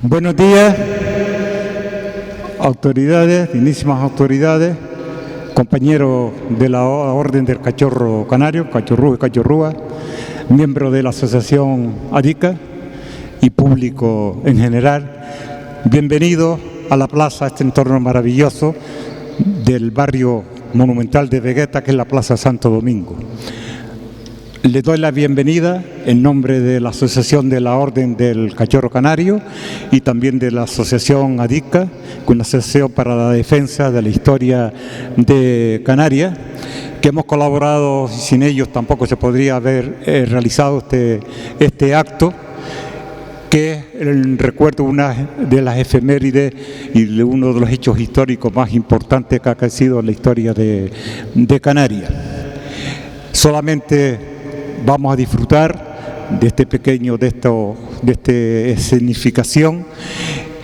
Buenos días, autoridades, dignísimas autoridades, compañeros de la Orden del Cachorro Canario, Cachorrúa y Cachorrúa, miembros de la Asociación ADICA y público en general. Bienvenidos a la plaza, a este entorno maravilloso del barrio monumental de Vegueta, que es la Plaza Santo Domingo. Les doy la bienvenida en nombre de la Asociación de la Orden del Cachorro Canario y también de la Asociación ADICA, una asociación para la defensa de la historia de Canarias, que hemos colaborado, y sin ellos tampoco se podría haber realizado este acto, que es el recuerdo de una de las efemérides y de uno de los hechos históricos más importantes que ha acaecido en la historia de Canarias. Solamente vamos a disfrutar de este pequeño, de esta escenificación,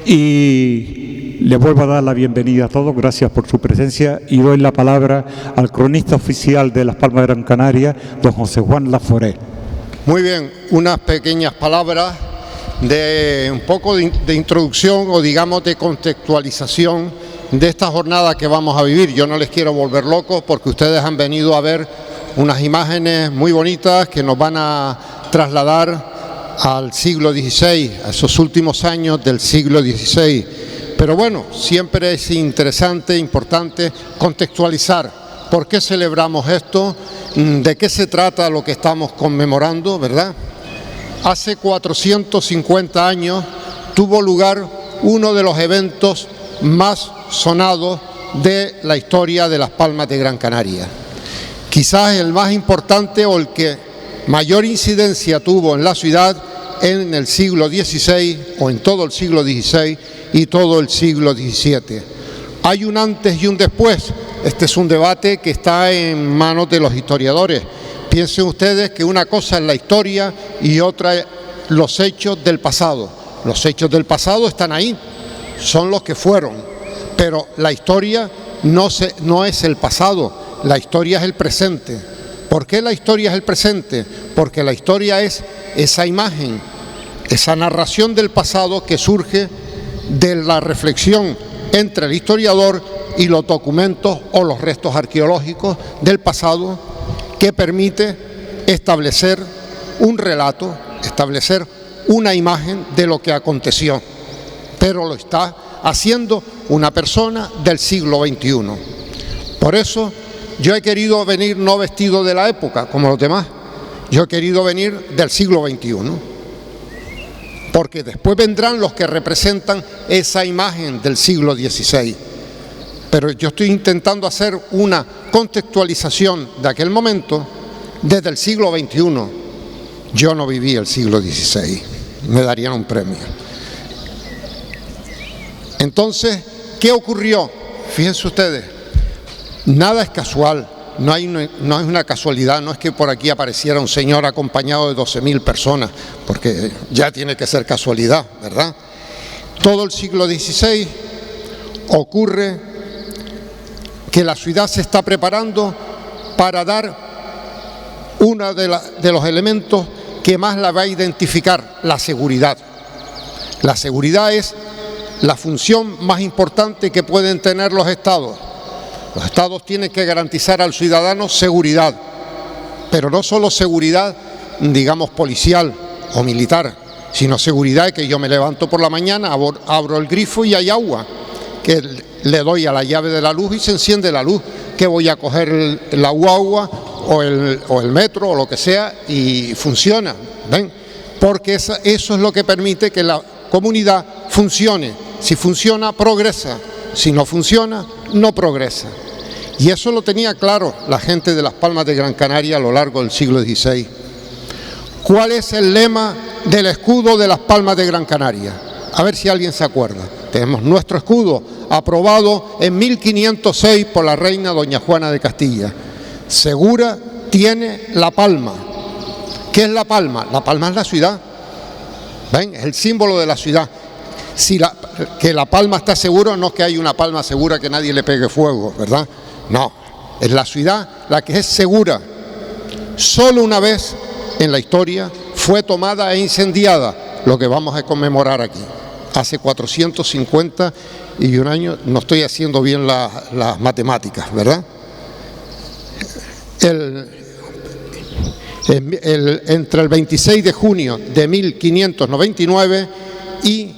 y les vuelvo a dar la bienvenida a todos. Gracias por su presencia y doy la palabra al cronista oficial de Las Palmas de Gran Canaria, don José Juan Laforé. Muy bien, unas pequeñas palabras de un poco de introducción o digamos de contextualización de esta jornada que vamos a vivir. Yo no les quiero volver locos porque ustedes han venido a ver unas imágenes muy bonitas que nos van a trasladar al siglo XVI, a esos últimos años del siglo XVI. Pero bueno, siempre es interesante, importante contextualizar por qué celebramos esto, de qué se trata lo que estamos conmemorando, ¿verdad? Hace 450 años tuvo lugar uno de los eventos más sonados de la historia de Las Palmas de Gran Canaria. Quizás el más importante o el que mayor incidencia tuvo en la ciudad en el siglo XVI o en todo el siglo XVI y todo el siglo XVII. Hay un antes y un después. Este es un debate que está en manos de los historiadores. Piensen ustedes que una cosa es la historia y otra los hechos del pasado. Los hechos del pasado están ahí, son los que fueron, pero la historia no es el pasado. La historia es el presente. ¿Por qué la historia es el presente? Porque la historia es esa imagen, esa narración del pasado que surge de la reflexión entre el historiador y los documentos o los restos arqueológicos del pasado, que permite establecer un relato, establecer una imagen de lo que aconteció. Pero lo está haciendo una persona del siglo XXI. Por eso yo he querido venir no vestido de la época, como los demás. Yo he querido venir del siglo XXI. Porque después vendrán los que representan esa imagen del siglo XVI. Pero yo estoy intentando hacer una contextualización de aquel momento desde el siglo XXI. Yo no viví el siglo XVI. Me darían un premio. Entonces, ¿qué ocurrió? Fíjense ustedes. Nada es casual, no es una casualidad, no es que por aquí apareciera un señor acompañado de 12.000 personas, porque ya tiene que ser casualidad, ¿verdad? Todo el siglo XVI ocurre que la ciudad se está preparando para dar uno de los elementos que más la va a identificar, la seguridad. La seguridad es la función más importante que pueden tener los estados. Los estados tienen que garantizar al ciudadano seguridad, pero no solo seguridad, digamos, policial o militar, sino seguridad de que yo me levanto por la mañana, abro el grifo y hay agua, que le doy a la llave de la luz y se enciende la luz, que voy a coger la guagua o el metro o lo que sea y funciona, ¿ven? Porque eso es lo que permite que la comunidad funcione. Si funciona, progresa. Si no funciona, no progresa. Y eso lo tenía claro la gente de Las Palmas de Gran Canaria a lo largo del siglo XVI. ¿Cuál es el lema del escudo de Las Palmas de Gran Canaria? A ver si alguien se acuerda. Tenemos nuestro escudo, aprobado en 1506 por la reina doña Juana de Castilla. Segura tiene la palma. ¿Qué es la palma? La palma es la ciudad. ¿Ven? Es el símbolo de la ciudad. Que la palma está segura, no es que hay una palma segura que nadie le pegue fuego, ¿verdad? No, es la ciudad la que es segura. Solo una vez en la historia fue tomada e incendiada, lo que vamos a conmemorar aquí. hace 451 años, no estoy haciendo bien las matemáticas, ¿verdad? Entre el 26 de junio de 1599 y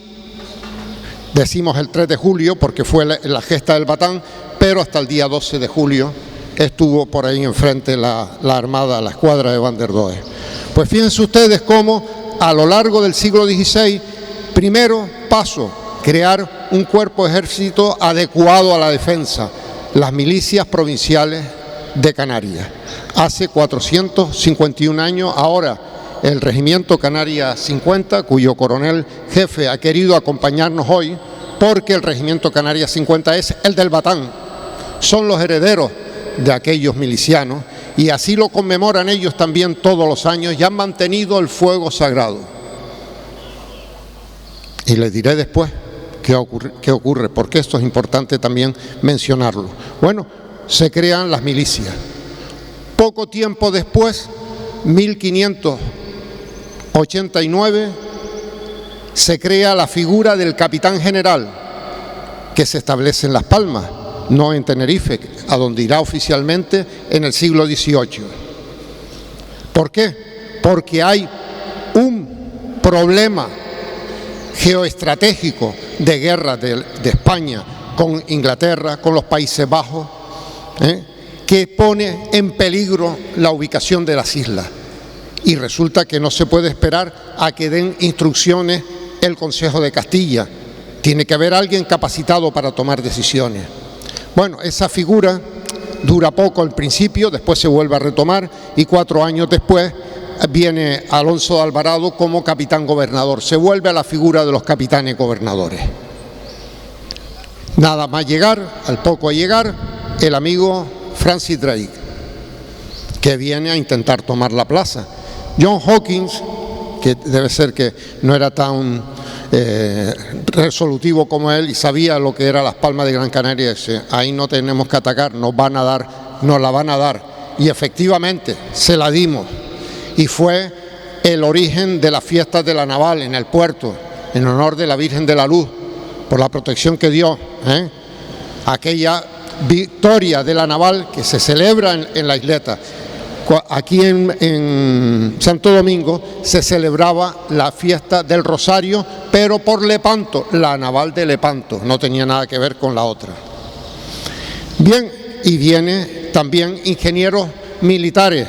decimos el 3 de julio porque fue la gesta del Batán, pero hasta el día 12 de julio estuvo por ahí enfrente la armada, la escuadra de Van der Doe. Pues fíjense ustedes cómo a lo largo del siglo XVI, primero paso, crear un cuerpo de ejército adecuado a la defensa, las milicias provinciales de Canarias. Hace 451 años, ahora el Regimiento Canarias 50, cuyo coronel jefe ha querido acompañarnos hoy, porque el Regimiento Canarias 50 es el del Batán, son los herederos de aquellos milicianos, y así lo conmemoran ellos también todos los años y han mantenido el fuego sagrado. Y les diré después qué ocurre, porque esto es importante también mencionarlo. Bueno, se crean las milicias. Poco tiempo después, 1589, se crea la figura del capitán general, que se establece en Las Palmas, no en Tenerife, a donde irá oficialmente en el siglo XVIII. ¿Por qué? Porque hay un problema geoestratégico de guerra de España con Inglaterra, con los Países Bajos, que pone en peligro la ubicación de las islas. Y resulta que no se puede esperar a que den instrucciones el Consejo de Castilla. Tiene que haber alguien capacitado para tomar decisiones. Bueno, esa figura dura poco al principio, después se vuelve a retomar y 4 años después viene Alonso de Alvarado como capitán gobernador. Se vuelve a la figura de los capitanes gobernadores. Nada más llegar, al poco llegar, el amigo Francis Drake, que viene a intentar tomar la plaza. John Hawkins, que debe ser que no era tan resolutivo como él y sabía lo que era Las Palmas de Gran Canaria, dice, ahí no tenemos que atacar, nos la van a dar. Y efectivamente se la dimos. Y fue el origen de las fiestas de la Naval en el puerto, en honor de la Virgen de la Luz, por la protección que dio, aquella victoria de la Naval que se celebra en la isleta. Aquí en Santo Domingo se celebraba la fiesta del Rosario, pero por Lepanto, la Naval de Lepanto, no tenía nada que ver con la otra. Bien, y viene también ingenieros militares,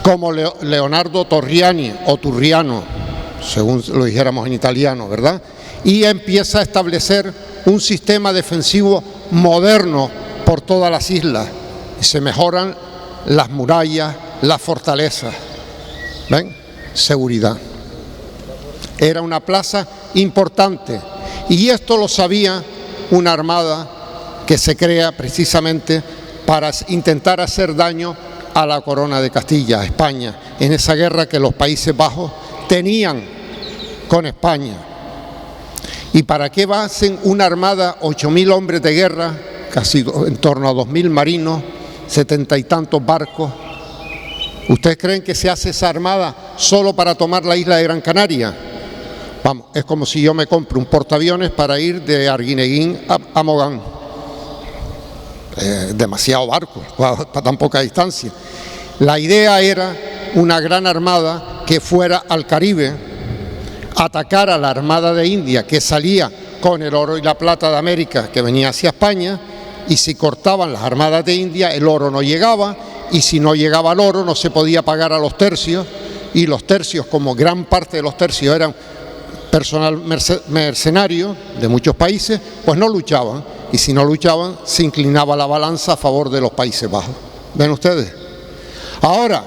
como Leonardo Torriani o Turriano, según lo dijéramos en italiano, ¿verdad? Y empieza a establecer un sistema defensivo moderno por todas las islas. Y se mejoran las murallas, las fortalezas. ¿Ven? Seguridad. Era una plaza importante. Y esto lo sabía una armada que se crea precisamente para intentar hacer daño a la corona de Castilla, a España, en esa guerra que los Países Bajos tenían con España. ¿Y para qué hacen una armada, 8.000 hombres de guerra, casi en torno a 2.000 marinos, 70 y tantos barcos? ¿Ustedes creen que se hace esa armada solo para tomar la isla de Gran Canaria? Vamos, es como si yo me compro un portaaviones para ir de Arguineguín a Mogán. Demasiado barco para tan poca distancia. La idea era una gran armada que fuera al Caribe, atacar a la Armada de India, que salía con el oro y la plata de América, que venía hacia España, y si cortaban las armadas de India, el oro no llegaba, y si no llegaba el oro no se podía pagar a los tercios, y los tercios, como gran parte de los tercios eran personal mercenario de muchos países, pues no luchaban, y si no luchaban se inclinaba la balanza a favor de los Países Bajos. ¿Ven ustedes? Ahora,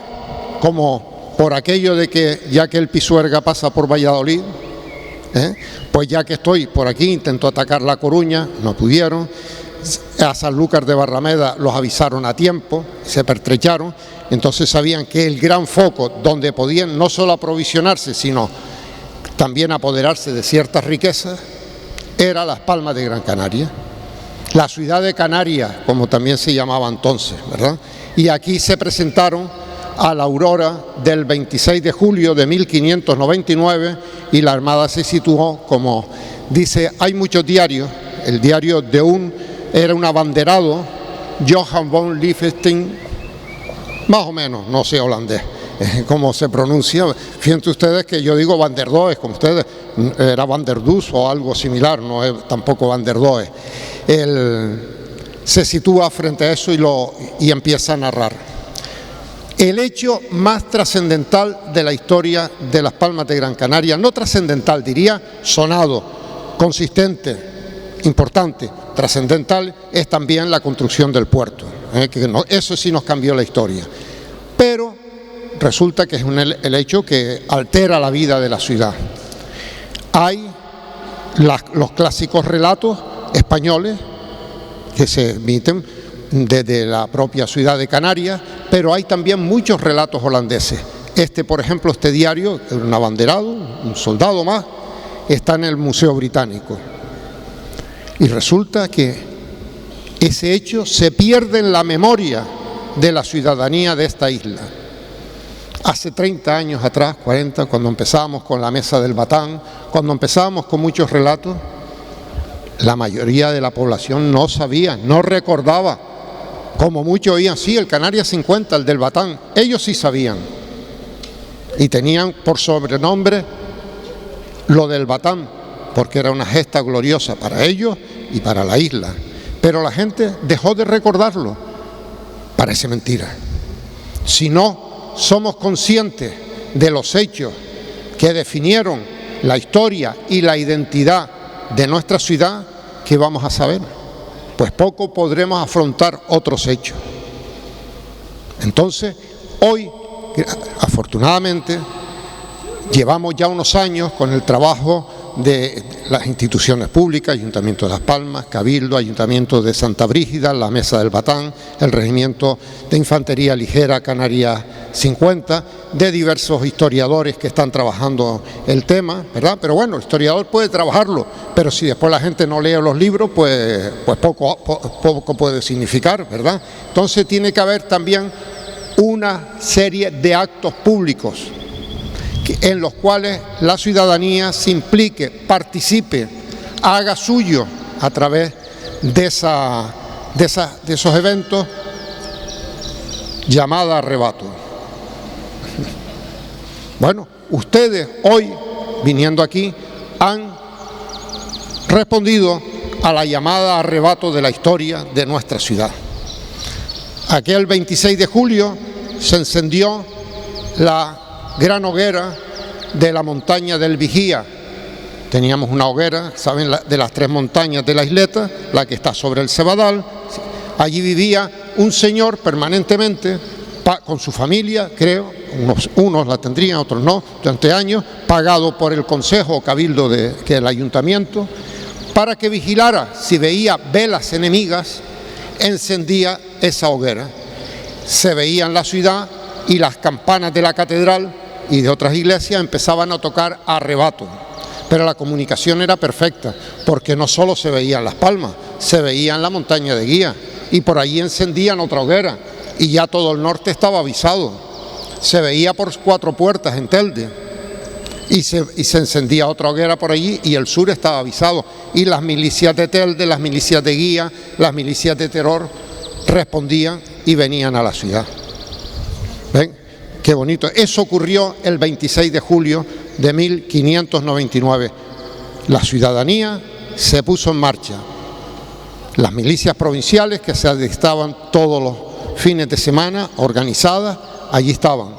como por aquello de que ya que el Pisuerga pasa por Valladolid, pues ya que estoy por aquí, intentó atacar La Coruña, no pudieron. A Sanlúcar de Barrameda los avisaron a tiempo, se pertrecharon, entonces sabían que el gran foco donde podían no solo aprovisionarse, sino también apoderarse de ciertas riquezas, era Las Palmas de Gran Canaria, la ciudad de Canarias, como también se llamaba entonces, ¿verdad? Y aquí se presentaron a la aurora del 26 de julio de 1599 y la Armada se situó, como dice, hay muchos diarios, el diario era un abanderado, Johan von Liefenstein, más o menos, no sé holandés, cómo se pronuncia, fíjense ustedes que yo digo Van der Does, como ustedes, era Van der Dus o algo similar, no es tampoco Van der Does. Se sitúa frente a eso y empieza a narrar. El hecho más trascendental de la historia de Las Palmas de Gran Canaria, no trascendental, diría sonado, consistente, importante, trascendental, es también la construcción del puerto, eso sí nos cambió la historia. Pero resulta que es el hecho que altera la vida de la ciudad. Hay los clásicos relatos españoles que se emiten desde la propia ciudad de Canarias, pero hay también muchos relatos holandeses. Por ejemplo, este diario, un abanderado, un soldado más, está en el Museo Británico. Y resulta que ese hecho se pierde en la memoria de la ciudadanía de esta isla. Hace 30 años atrás, 40, cuando empezábamos con la Mesa del Batán, cuando empezábamos con muchos relatos, la mayoría de la población no sabía, no recordaba. Como muchos oían, sí, el Canarias 50, el del Batán, ellos sí sabían. Y tenían por sobrenombre lo del Batán, porque era una gesta gloriosa para ellos y para la isla. Pero la gente dejó de recordarlo. Parece mentira. Si no somos conscientes de los hechos que definieron la historia y la identidad de nuestra ciudad, ¿qué vamos a saber? Pues poco podremos afrontar otros hechos. Entonces, hoy, afortunadamente, llevamos ya unos años con el trabajo de las instituciones públicas, Ayuntamiento de Las Palmas, Cabildo, Ayuntamiento de Santa Brígida, la Mesa del Batán, el Regimiento de Infantería Ligera Canarias 50, de diversos historiadores que están trabajando el tema, ¿verdad? Pero bueno, el historiador puede trabajarlo, pero si después la gente no lee los libros, pues poco puede significar, ¿verdad? Entonces tiene que haber también una serie de actos públicos en los cuales la ciudadanía se implique, participe, haga suyo a través de esos eventos llamada arrebato. Bueno, ustedes hoy, viniendo aquí, han respondido a la llamada arrebato de la historia de nuestra ciudad. Aquel 26 de julio se encendió la gran hoguera de la montaña del Vigía. Teníamos una hoguera, ¿saben?, de las 3 montañas de la isleta, la que está sobre el Cebadal. Allí vivía un señor permanentemente, con su familia, creo, unos la tendrían, otros no, durante años, pagado por el Consejo o Cabildo del Ayuntamiento, para que vigilara si veía velas enemigas, encendía esa hoguera. Se veía en la ciudad y las campanas de la catedral y de otras iglesias empezaban a tocar arrebato. Pero la comunicación era perfecta, porque no solo se veía en Las Palmas, se veía en la montaña de Guía, y por allí encendían otra hoguera, y ya todo el norte estaba avisado. Se veía por 4 Puertas en Telde, y se encendía otra hoguera por allí, y el sur estaba avisado. Y las milicias de Telde, las milicias de Guía, las milicias de Terror respondían y venían a la ciudad. ¿Ven? Qué bonito. Eso ocurrió el 26 de julio de 1599. La ciudadanía se puso en marcha. Las milicias provinciales que se alistaban todos los fines de semana, organizadas, allí estaban,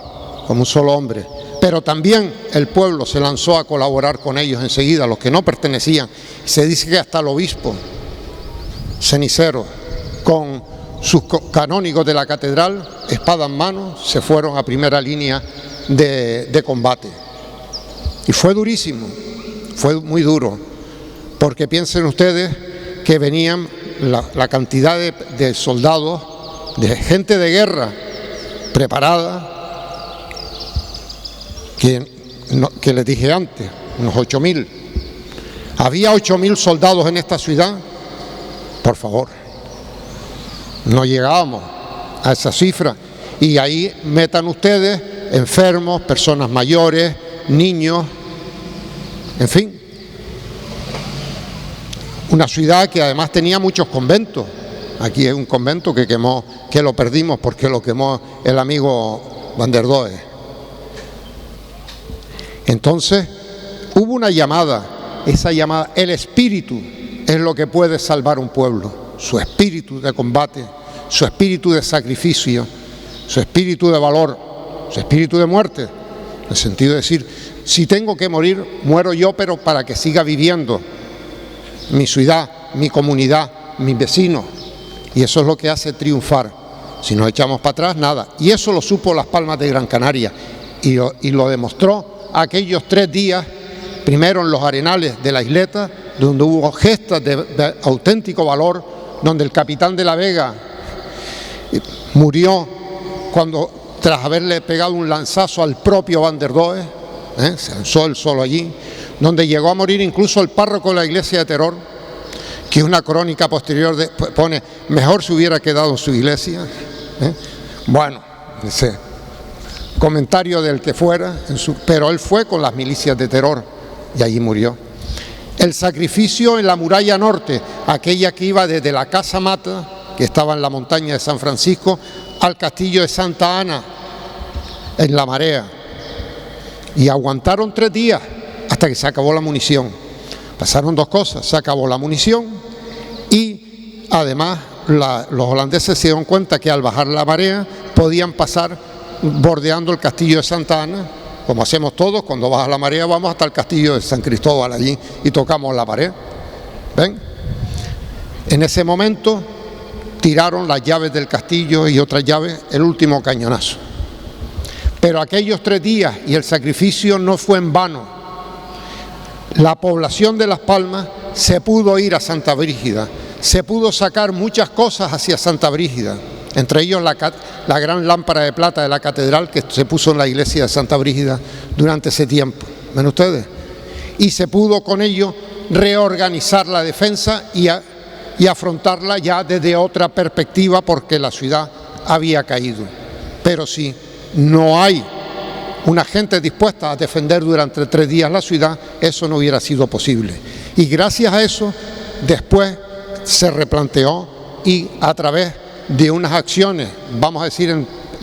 como un solo hombre. Pero también el pueblo se lanzó a colaborar con ellos enseguida, los que no pertenecían. Se dice que hasta el obispo cenicero, con sus canónigos de la catedral, espada en mano, se fueron a primera línea de combate. Y fue durísimo, fue muy duro, porque piensen ustedes que venían la cantidad de soldados, de gente de guerra preparada, que les dije antes, unos 8.000. Había 8.000 soldados en esta ciudad, por favor. No llegábamos a esa cifra, Y ahí metan ustedes enfermos, personas mayores, niños, en fin. Una ciudad que además tenía muchos conventos. Aquí hay un convento que quemó, que lo perdimos porque lo quemó el amigo Van der Does. Entonces hubo una llamada, esa llamada, el espíritu es lo que puede salvar un pueblo, su espíritu de combate, su espíritu de sacrificio, su espíritu de valor, su espíritu de muerte, en el sentido de decir, si tengo que morir, muero yo, pero para que siga viviendo mi ciudad, mi comunidad, mis vecinos. Y eso es lo que hace triunfar. Si nos echamos para atrás, nada. Y eso lo supo Las Palmas de Gran Canaria y lo demostró aquellos 3 días, primero en los arenales de la isleta, donde hubo gestas de auténtico valor, donde el capitán de la Vega murió tras haberle pegado un lanzazo al propio Van der Does, se lanzó él solo allí, donde llegó a morir incluso el párroco de la iglesia de Teror, que una crónica posterior pone, mejor se hubiera quedado en su iglesia. Bueno, ese comentario del que fuera, pero él fue con las milicias de Teror y allí murió. El sacrificio en la muralla norte, aquella que iba desde la Casa Mata, que estaba en la montaña de San Francisco, al castillo de Santa Ana, en la Marea. Y aguantaron 3 días hasta que se acabó la munición. Pasaron 2 cosas, se acabó la munición y además los holandeses se dieron cuenta que al bajar la marea podían pasar bordeando el castillo de Santa Ana, como hacemos todos, cuando baja la marea vamos hasta el castillo de San Cristóbal allí y tocamos la pared. ¿Ven? En ese momento tiraron las llaves del castillo y otras llaves, el último cañonazo. Pero aquellos 3 días y el sacrificio no fue en vano. La población de Las Palmas se pudo ir a Santa Brígida, se pudo sacar muchas cosas hacia Santa Brígida, entre ellos la gran lámpara de plata de la catedral que se puso en la iglesia de Santa Brígida durante ese tiempo. ¿Ven ustedes? Y se pudo con ello reorganizar la defensa y afrontarla ya desde otra perspectiva porque la ciudad había caído. Pero si no hay una gente dispuesta a defender durante 3 días la ciudad, eso no hubiera sido posible. Y gracias a eso, después se replanteó y a través de unas acciones, vamos a decir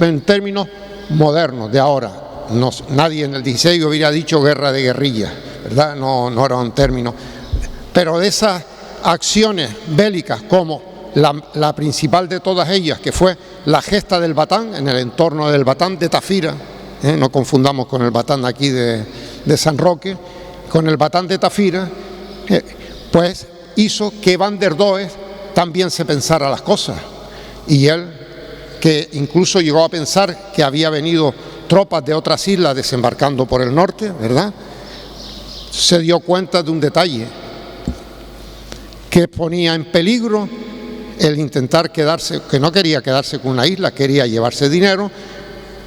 en términos modernos de ahora, nadie en el 16 hubiera dicho guerra de guerrillas, ¿verdad? No era un término, pero de esas acciones bélicas como la principal de todas ellas, que fue la gesta del Batán, en el entorno del Batán de Tafira, no confundamos con el Batán aquí de San Roque, con el Batán de Tafira, pues hizo que Van der Does también se pensara las cosas. Y él, que incluso llegó a pensar que había venido tropas de otras islas desembarcando por el norte, ¿verdad? Se dio cuenta de un detalle, que ponía en peligro el intentar quedarse, que no quería quedarse con una isla, quería llevarse dinero,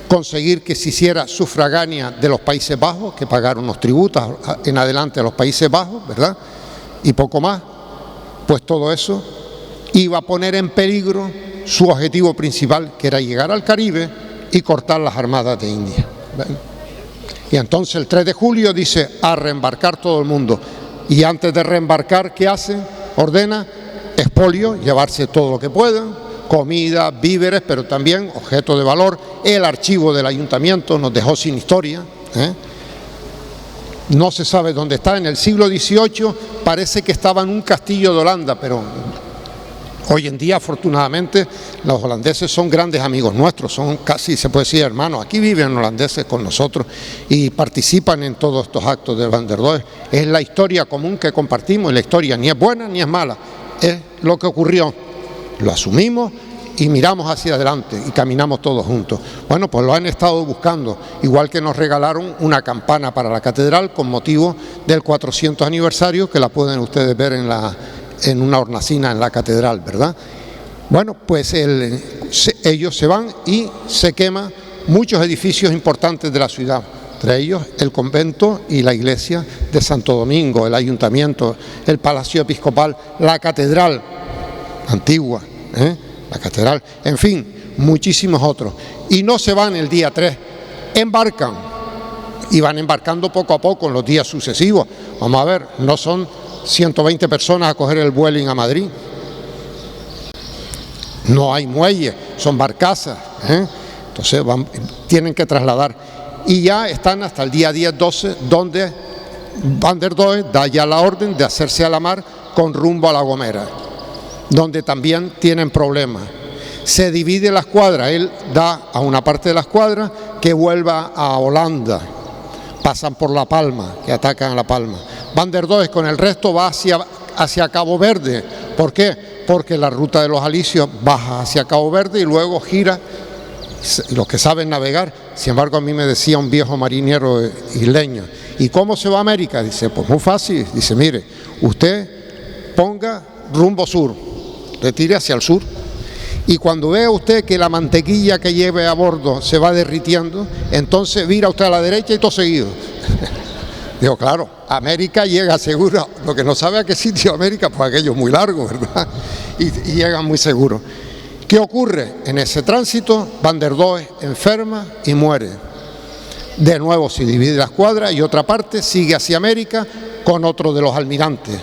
conseguir que se hiciera sufragánea de los Países Bajos, que pagaron unos tributos en adelante a los Países Bajos, ¿verdad? Y poco más. Pues todo eso iba a poner en peligro su objetivo principal, que era llegar al Caribe y cortar las armadas de India. ¿Ven? Y entonces el 3 de julio dice a reembarcar todo el mundo. Y antes de reembarcar, ¿qué hace? Ordena expolio, llevarse todo lo que puedan, comida, víveres, pero también objetos de valor. El archivo del ayuntamiento nos dejó sin historia, No se sabe dónde está. En el siglo XVIII parece que estaba en un castillo de Holanda, pero hoy en día, afortunadamente, los holandeses son grandes amigos nuestros, son casi, se puede decir, hermanos. Aquí viven holandeses con nosotros y participan en todos estos actos de Van der Does. Es la historia común que compartimos, y la historia ni es buena ni es mala, es lo que ocurrió. Lo asumimos y miramos hacia adelante y caminamos todos juntos. Bueno, pues lo han estado buscando, igual que nos regalaron una campana para la catedral con motivo del 400 aniversario, que la pueden ustedes ver en una hornacina en la catedral, ¿verdad? Bueno, pues ellos se van y se queman muchos edificios importantes de la ciudad, entre ellos el convento y la iglesia de Santo Domingo, el ayuntamiento, el palacio episcopal, la catedral antigua, la catedral, en fin, muchísimos otros. Y no se van el día 3, embarcan. Y van embarcando poco a poco en los días sucesivos. Vamos a ver, no son 120 personas a coger el Vueling a Madrid. No hay muelles, son barcazas, Entonces tienen que trasladar. Y ya están hasta el día 10-12, donde Van der Doe da ya la orden de hacerse a la mar con rumbo a La Gomera, donde también tienen problemas. Se divide la escuadra, él da a una parte de la escuadra que vuelva a Holanda, pasan por La Palma, que atacan a La Palma. Van der Doe con el resto va hacia Cabo Verde. ¿Por qué? Porque la ruta de los alisios baja hacia Cabo Verde y luego gira. Los que saben navegar, sin embargo, a mí me decía un viejo marinero isleño, ¿y cómo se va a América? Dice, pues muy fácil. Dice, mire, usted ponga rumbo sur, retire hacia el sur, y cuando vea usted que la mantequilla que lleve a bordo se va derritiendo, entonces vira usted a la derecha y todo seguido. Digo, claro, América llega seguro. Lo que no sabe a qué sitio América, pues aquello es muy largo, ¿verdad? Y llegan muy seguros. ¿Qué ocurre? En ese tránsito, Van der Doe enferma y muere. De nuevo se divide la escuadra y otra parte sigue hacia América con otro de los almirantes.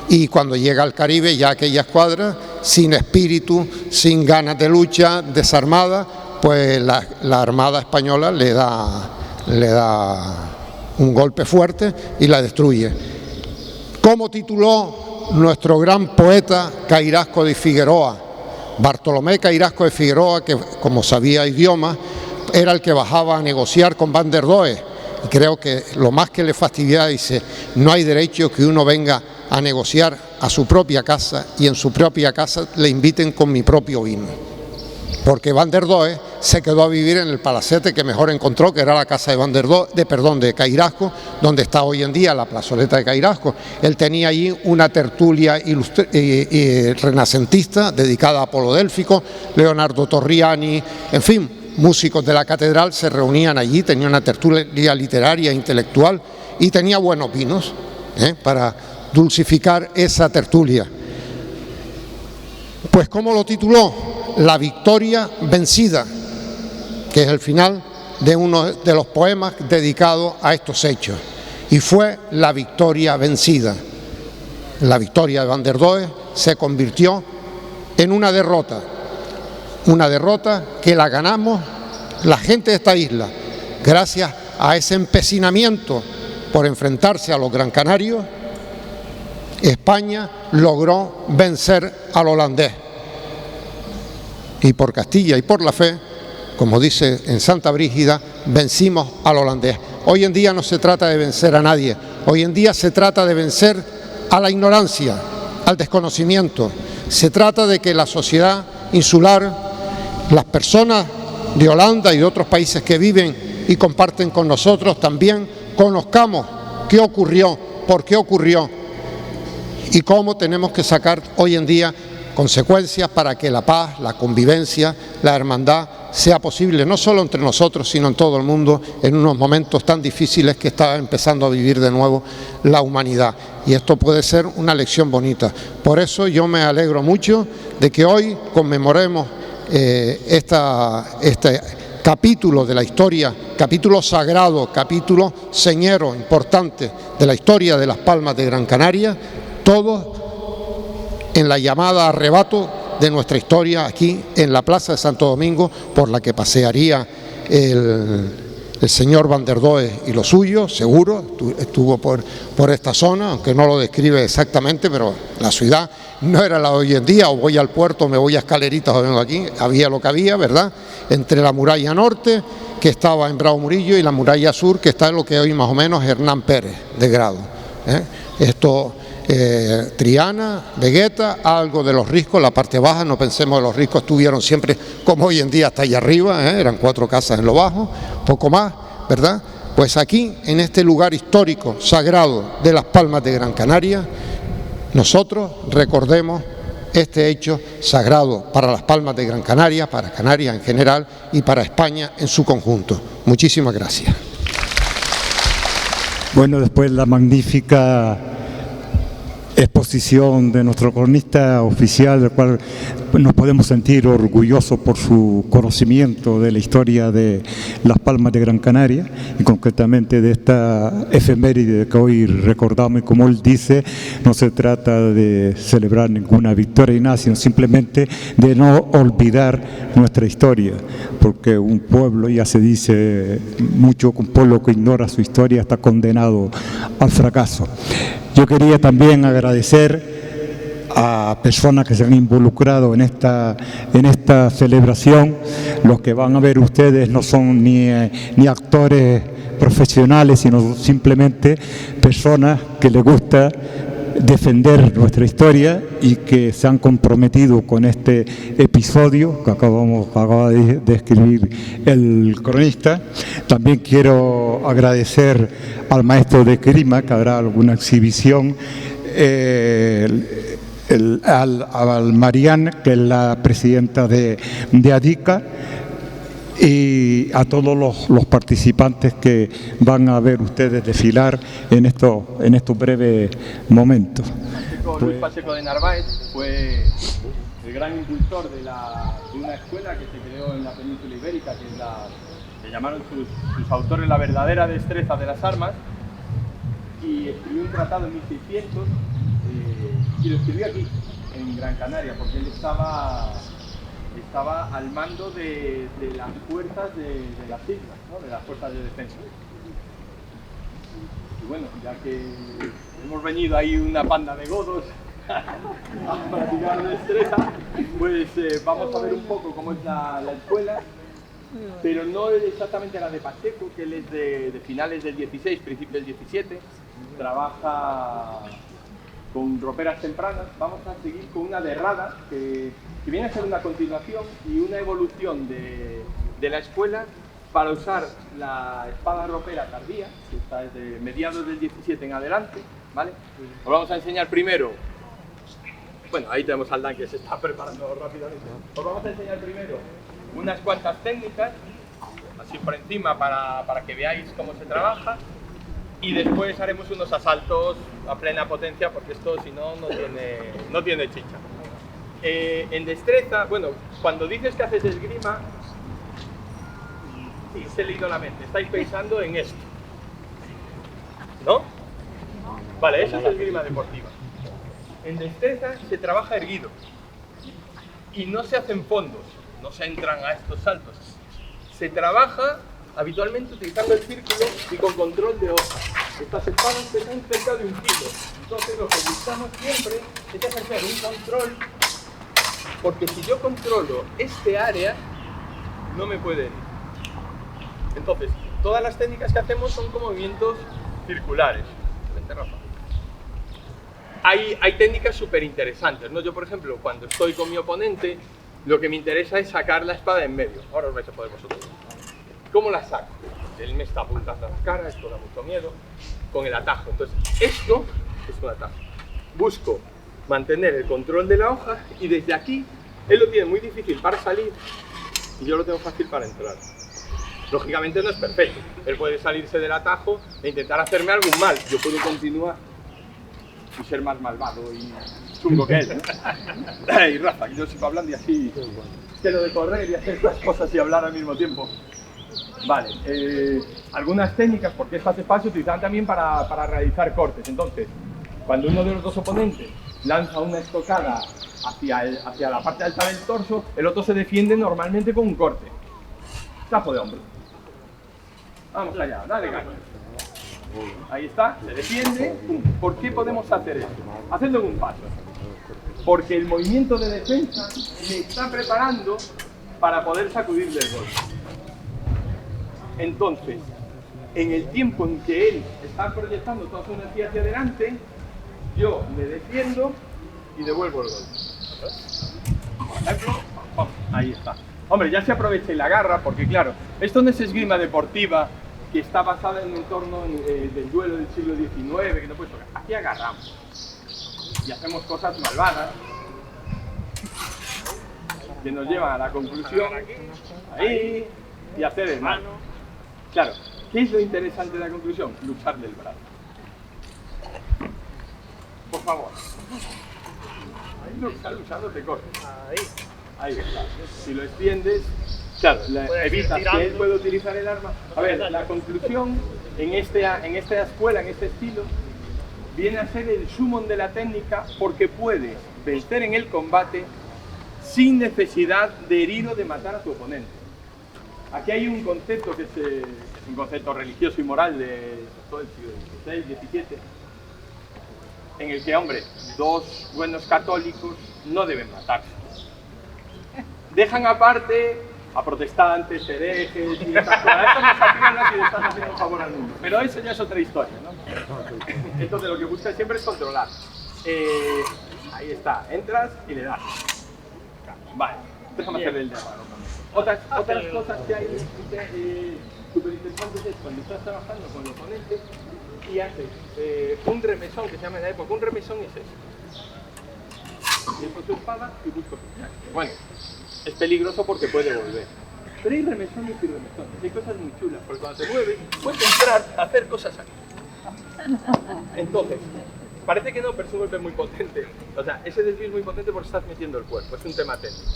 Y cuando llega al Caribe, ya aquella escuadra, sin espíritu, sin ganas de lucha, desarmada, pues la Armada Española le da un golpe fuerte y la destruye. ¿Cómo tituló nuestro gran poeta Cairasco de Figueroa? Bartolomé Cairasco de Figueroa, que como sabía idiomas, era el que bajaba a negociar con Van der Doe. Y creo que lo más que le fastidiaba, dice, no hay derecho que uno venga a negociar a su propia casa y en su propia casa le inviten con mi propio vino. Porque Van der Doe se quedó a vivir en el palacete que mejor encontró, que era la casa de Cairasco, donde está hoy en día la plazoleta de Cairasco. Él tenía allí una tertulia renacentista dedicada a Apolo Délfico, Leonardo Torriani, en fin, músicos de la catedral se reunían allí, tenía una tertulia literaria, intelectual y tenía buenos vinos para dulcificar esa tertulia. Pues ¿cómo lo tituló? La victoria vencida, que es el final de uno de los poemas dedicados a estos hechos. Y fue la victoria vencida. La victoria de Van der Doe se convirtió en una derrota que la ganamos la gente de esta isla, gracias a ese empecinamiento por enfrentarse a los Gran Canarios. España logró vencer al holandés. Y por Castilla y por la fe, como dice en Santa Brígida, vencimos al holandés. Hoy en día no se trata de vencer a nadie, hoy en día se trata de vencer a la ignorancia, al desconocimiento. Se trata de que la sociedad insular, las personas de Holanda y de otros países que viven y comparten con nosotros, también conozcamos qué ocurrió, por qué ocurrió y cómo tenemos que sacar hoy en día consecuencias para que la paz, la convivencia, la hermandad sea posible, no solo entre nosotros, sino en todo el mundo, en unos momentos tan difíciles que está empezando a vivir de nuevo la humanidad. Y esto puede ser una lección bonita. Por eso yo me alegro mucho de que hoy conmemoremos este capítulo de la historia, capítulo sagrado, capítulo señero, importante de la historia de las Palmas de Gran Canaria, todos en la llamada arrebato de nuestra historia aquí en la Plaza de Santo Domingo, por la que pasearía el señor Van der Doe y los suyos, seguro, estuvo por esta zona, aunque no lo describe exactamente, pero la ciudad no era la de hoy en día, o voy al puerto, me voy a Escaleritas o vengo aquí, había lo que había, ¿verdad?, entre la muralla norte, que estaba en Bravo Murillo, y la muralla sur, que está en lo que hoy más o menos Hernán Pérez de Grado. Esto... Triana, Vegueta, algo de los Riscos, la parte baja, no pensemos que los Riscos estuvieron siempre como hoy en día hasta allá arriba, eran 4 casas en lo bajo, poco más, ¿verdad? Pues aquí, en este lugar histórico, sagrado de las Palmas de Gran Canaria, nosotros recordemos este hecho sagrado para las Palmas de Gran Canaria, para Canarias en general y para España en su conjunto. Muchísimas gracias. Bueno, después la magnífica exposición de nuestro cronista oficial, del cual nos podemos sentir orgullosos por su conocimiento de la historia de Las Palmas de Gran Canaria y concretamente de esta efeméride que hoy recordamos. Y como él dice, no se trata de celebrar ninguna victoria y nada, sino simplemente de no olvidar nuestra historia, porque un pueblo, ya se dice mucho, un pueblo que ignora su historia está condenado al fracaso. Yo quería también agradecer a personas que se han involucrado en esta celebración. Los que van a ver ustedes no son ni actores profesionales, sino simplemente personas que les gusta defender nuestra historia y que se han comprometido con este episodio que acaba de escribir el cronista. También quiero agradecer al maestro de esgrima, que habrá alguna exhibición, al Marianne, que es la presidenta de ADICA, y a todos los participantes que van a ver ustedes desfilar en estos breves momentos. Luis Pacheco de Narváez fue el gran impulsor de una escuela que se creó en la península ibérica, que llamaron sus autores la verdadera destreza de las armas, y escribió un tratado en 1600 y lo escribió aquí, en Gran Canaria, porque él estaba al mando de las fuerzas de las islas, ¿no? De las fuerzas de defensa. Y bueno, ya que hemos venido ahí una panda de godos a practicar destreza, pues vamos a ver un poco cómo es la escuela, pero no exactamente la de Pacheco, que él es de finales del 16, principios del 17, trabaja con roperas tempranas. Vamos a seguir con una derrada que viene a ser una continuación y una evolución de la escuela para usar la espada ropera tardía, que está desde mediados del 17 en adelante, ¿vale? Os vamos a enseñar primero, bueno, ahí tenemos al Dan que se está preparando rápidamente. Os vamos a enseñar primero unas cuantas técnicas, así por encima para que veáis cómo se trabaja, y después haremos unos asaltos a plena potencia, porque esto si no, no tiene chicha. En destreza, bueno, cuando dices que haces esgrima, sí, se he leído la mente, estáis pensando en esto, ¿no? Vale, eso es esgrima deportiva. En destreza se trabaja erguido y no se hacen fondos, no se entran a estos saltos. Se trabaja habitualmente utilizando el círculo y con control de hoja. Estas espadas pesan cerca de 1 kilo, entonces lo que buscamos siempre es ejercer un control, porque si yo controlo este área, no me puede herir. Entonces, todas las técnicas que hacemos son con movimientos circulares. Vente, Rafa. Hay técnicas súper interesantes, ¿no? Yo, por ejemplo, cuando estoy con mi oponente, lo que me interesa es sacar la espada en medio. Ahora os vais a poder vosotros. ¿Cómo la saco? Él me está apuntando a la cara, esto da mucho miedo, con el atajo. Entonces, esto es un atajo. Busco mantener el control de la hoja y desde aquí, él lo tiene muy difícil para salir y yo lo tengo fácil para entrar. Lógicamente no es perfecto. Él puede salirse del atajo e intentar hacerme algún mal. Yo puedo continuar y ser más malvado y chungo que él. Y Rafa, yo sigo hablando y así, que lo de correr y hacer estas cosas y hablar al mismo tiempo. Vale, algunas técnicas, porque estas espadas se utilizan también para realizar cortes. Entonces, cuando uno de los dos oponentes lanza una estocada hacia la parte alta del torso, el otro se defiende normalmente con un corte. Tapo de hombro. Vamos allá, dale caña. Ahí está, se defiende. ¿Por qué podemos hacer esto? Haciendo en un paso. Porque el movimiento de defensa me está preparando para poder sacudirle el golpe. Entonces, en el tiempo en que él está proyectando toda su energía hacia adelante, yo me defiendo y devuelvo el golpe. Por ejemplo, ahí está. Hombre, ya se aprovecha y la agarra, porque claro, esto no es esgrima deportiva que está basada en un entorno del duelo del siglo XIX, que no puedes tocar. Aquí agarramos y hacemos cosas malvadas que nos llevan a la conclusión, ahí, y hacer el mal. Claro, ¿qué es lo interesante de la conclusión? Luchar del brazo. por favor. Ahí lo estás usando, te corres. Ahí está. Si lo extiendes, claro, evitas que él pueda utilizar el arma. A ver, la conclusión en esta escuela, en este estilo, viene a ser el sumum de la técnica, porque puedes vencer en el combate sin necesidad de herir o de matar a tu oponente. Aquí hay un concepto que es un concepto religioso y moral de todo el siglo XVI, XVII, en el que, hombre, dos buenos católicos no deben matarse. Dejan aparte a protestantes, herejes y esas cosas. Esto no sacrifican y le están haciendo un favor al mundo. Pero eso ya es otra historia, ¿no? Entonces lo que buscas siempre es controlar. Ahí está, entras y le das. Vale, déjame hacer el diálogo. Otras cosas que hay súper interesantes es cuando estás trabajando con el oponente y haces un remesón, que se llama en la época, un remesón es eso. Y con tu espada y busco picar. Bueno, es peligroso porque puede volver. Pero hay remesones y remesones, hay cosas muy chulas, porque cuando te mueves puedes entrar a hacer cosas aquí. Entonces, parece que no, pero es un golpe muy potente. O sea, ese desvío es muy potente porque estás metiendo el cuerpo, es un tema técnico.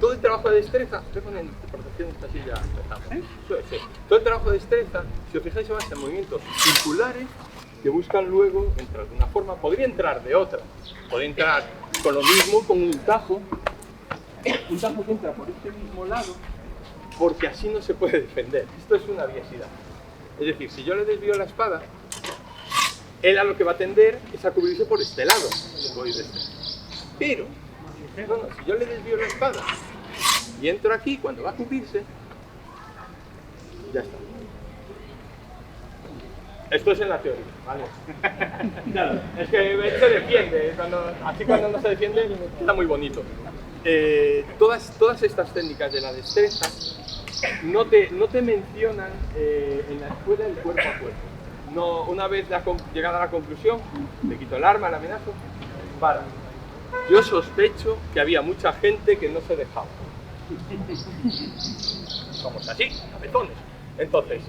Todo el trabajo de destreza, estoy poniendo protección esta silla, empezamos. Sí. Todo el trabajo de destreza, si os fijáis, se basa en movimientos circulares que buscan luego entrar de una forma, podría entrar de otra, podría entrar con lo mismo, con un tajo que entra por este mismo lado, porque así no se puede defender. Esto es una viesidad. Es decir, si yo le desvío la espada, él a lo que va a tender es a cubrirse por este lado. Pero, si yo le desvío la espada y entro aquí, cuando va a cubrirse, ya está. Esto es en la teoría, ¿vale? Claro, es que él se defiende, así cuando no se defiende está muy bonito. Todas estas técnicas de la destreza no te mencionan en la escuela el cuerpo a cuerpo. No, una vez llegada a la conclusión, le quito el arma, la amenazo, para. Yo sospecho que había mucha gente que no se dejaba. Somos así, cabezones. Entonces,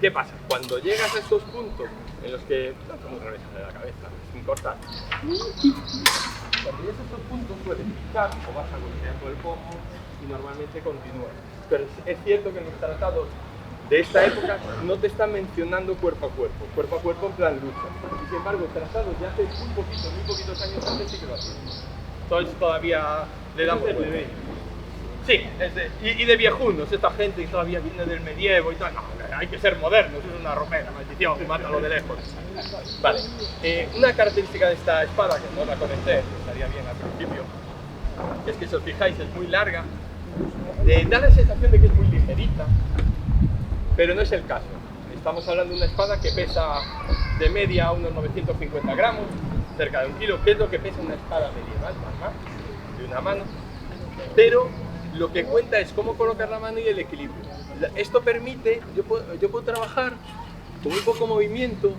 ¿qué pasa? Cuando llegas a estos puntos en los que no somos revés de la cabeza, sin cortar, cuando llegas a estos puntos puedes picar o vas a golpear con el pomo y normalmente continúas. Pero es cierto que en los tratados de esta época no te están mencionando cuerpo a cuerpo en plan lucha. Y sin embargo, tratados de hace muy poquitos años antes sí que lo hacían. Entonces todavía le damos vuelta. Sí, y de viejunos, esta gente que todavía viene del medievo y tal. No, hay que ser modernos, es una romera, maldición, mátalo de lejos. Vale, una característica de esta espada, que no la comenté, estaría bien al principio, es que si os fijáis es muy larga, da la sensación de que es muy ligerita, pero no es el caso. Estamos hablando de una espada que pesa de media unos 950 gramos, cerca de 1 kilo, que es lo que pesa una espada medieval, normal, de una mano, pero lo que cuenta es cómo colocar la mano y el equilibrio. Esto permite, yo puedo trabajar con muy poco movimiento,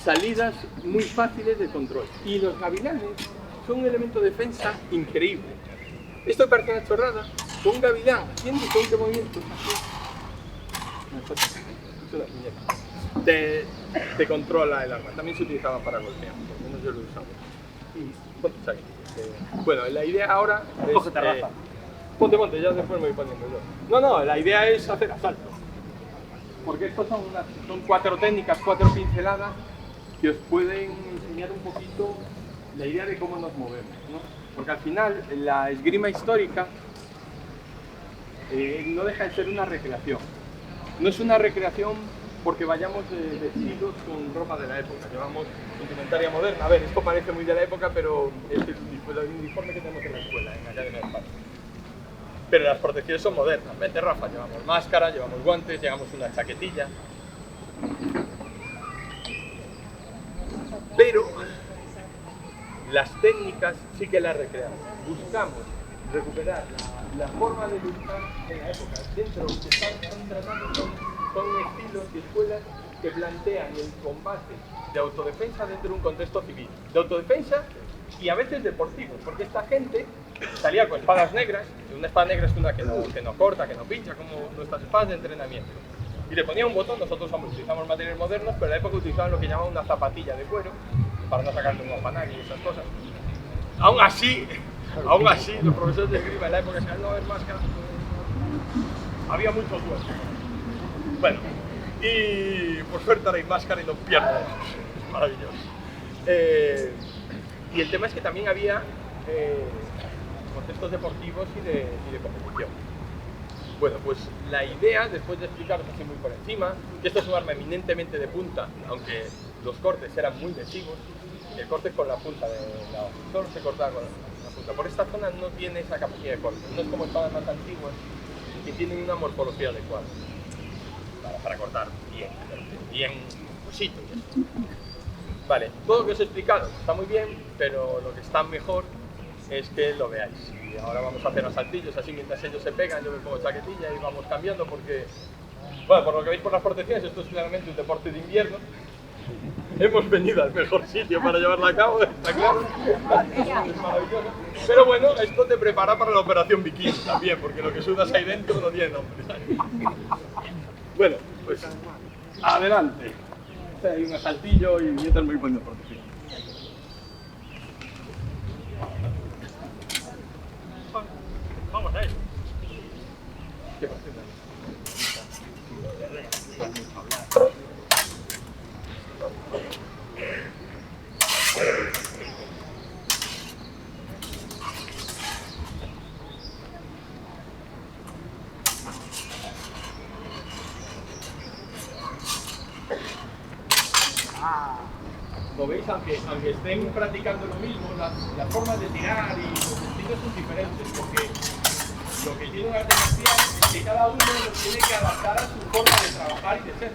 salidas muy fáciles de control. Y los gavilanes son un elemento de defensa increíble. Esto parece una chorrada, con un gavilán, ¿entiendes con qué movimiento? Es una muñeca. Te controla el arma. También se utilizaba para golpear, por lo menos yo lo usaba. ¿Cuántos hay? Bueno, la idea ahora es... Ponte, ya después me voy poniendo yo. No, la idea es hacer asalto. Porque estos son 4 técnicas, 4 pinceladas que os pueden enseñar un poquito la idea de cómo nos movemos, ¿no? Porque al final la esgrima histórica no deja de ser una recreación. No es una recreación porque vayamos vestidos con ropa de la época, llevamos indumentaria moderna. A ver, esto parece muy de la época, pero es el uniforme que tenemos en la escuela, en la Academia de Espada. Pero las protecciones son modernas. Vete, Rafa, llevamos máscara, llevamos guantes, llevamos una chaquetilla. Pero las técnicas sí que las recreamos. Buscamos recuperar la forma de luchar en la época. Dentro de lo que están tratando son estilos y escuelas que plantean el combate de autodefensa dentro de un contexto civil. De autodefensa y a veces deportivo, porque esta gente salía con espadas negras. Una espada negra es una que no corta, que no pincha, como nuestras espadas de entrenamiento. y le ponía un botón. Nosotros utilizamos materiales modernos, pero en la época utilizaban lo que llamaban una zapatilla de cuero para no sacarle un ojo a nadie y esas cosas. Aún así, los profesores de esgrima en la época decían, no, es máscara. Había mucho duelo. Bueno, y por suerte ahora hay máscara y no pierdo. Es maravilloso. Y el tema es que también había contextos deportivos y de competición. Bueno, pues la idea, después de explicaros así muy por encima, que esto es un arma eminentemente de punta, aunque los cortes eran muy lesivos, el corte con la punta de la hoja, solo se cortaba con la punta. Por esta zona no tiene esa capacidad de corte, no es como espadas más antiguas que tienen una morfología adecuada para cortar bien huesito y esto. Vale, todo lo que os he explicado está muy bien, pero lo que está mejor es que lo veáis. Y ahora vamos a hacer unos saltillos, así mientras ellos se pegan, yo me pongo chaquetilla y vamos cambiando porque, bueno, por lo que veis por las protecciones, esto es claramente un deporte de invierno. Hemos venido al mejor sitio para llevarlo a cabo, está claro. Es maravilloso. Pero bueno, esto te prepara para la operación bikini también, porque lo que sudas ahí dentro no tiene nombre. Bueno, pues adelante. Hay un saltillo y mientras me voy poniendo protección. Vamos a ello. ¿Qué pasa? Como veis, aunque estén practicando lo mismo, las formas de tirar y los estilos son diferentes, porque lo que tiene un arte marcial es que cada uno lo tiene que adaptar a su forma de trabajar y de ser.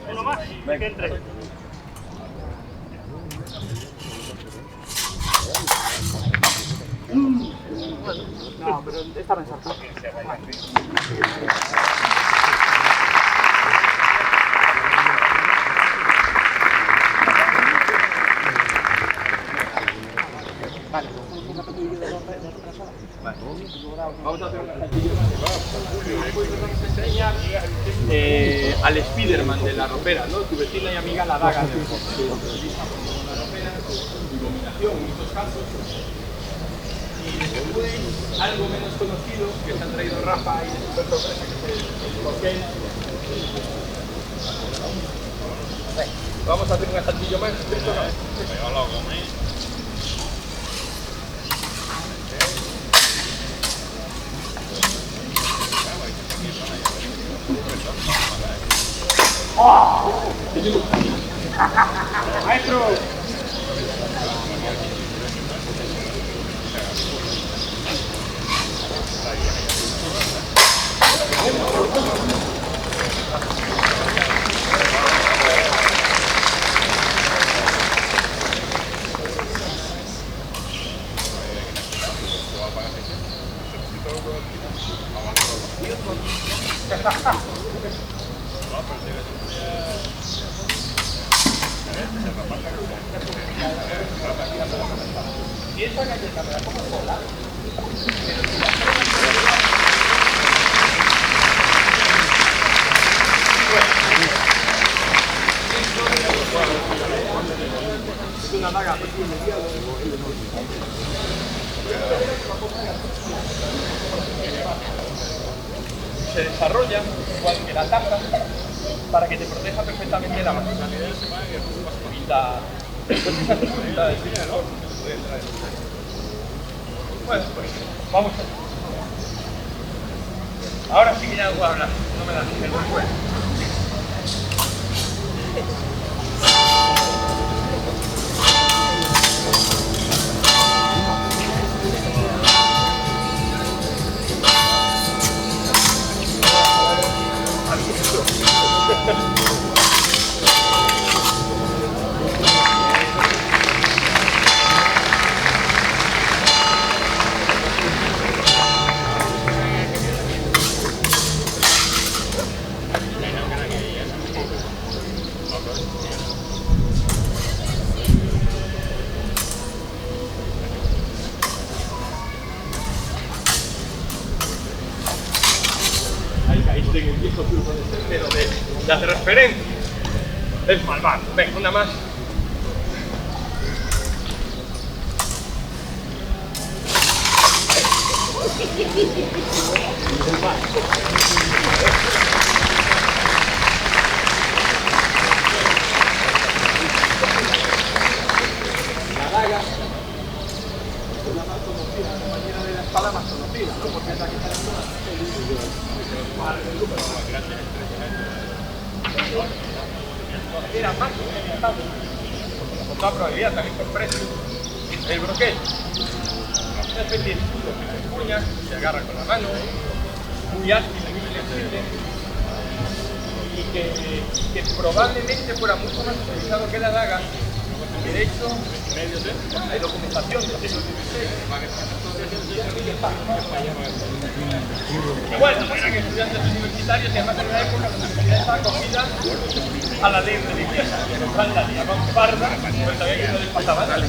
Uno más, que entre. No, pero esta pensando. Vale, vamos a hacer un ejercicio. Vamos a enseñar al Spiderman de la ropera, ¿no? Tu vecina y amiga la daga que se utiliza como la ropera, iluminación en muchos casos. Y después algo menos conocido que se han traído Rafa y de super sorpresa, que es el Corquel. Vamos a hacer un asaltillo más. ¡Oh! ¡Maestro! Y esa galleta me la como sola. Es una daga se desarrolla igual que la taza para que te proteja perfectamente la mano. Bueno, pues vamos allá. Ahora sí que ya no puedo hablar, no me da ni el recuerdo. Ahí caíste en el viejo truco de sendero de las referencias. Es malvado. Venga, una más. La daga es la más conocida, la compañera de la espada más conocida, ¿no? Porque es la que está en todas. Era más orientado. Con toda probabilidad también sorpresa. El broquel. Una especie de escudo que se empuña, se agarra con la mano, muy ágil, muy flexible, y que probablemente fuera mucho más utilizado que la daga. Y de hecho, hay documentación del siglo XVI. Igual, eran estudiantes universitarios y además en una época la universidad estaba acogida a la ley religiosa. La llamaban parda, pero sabía que no les pasaba nada.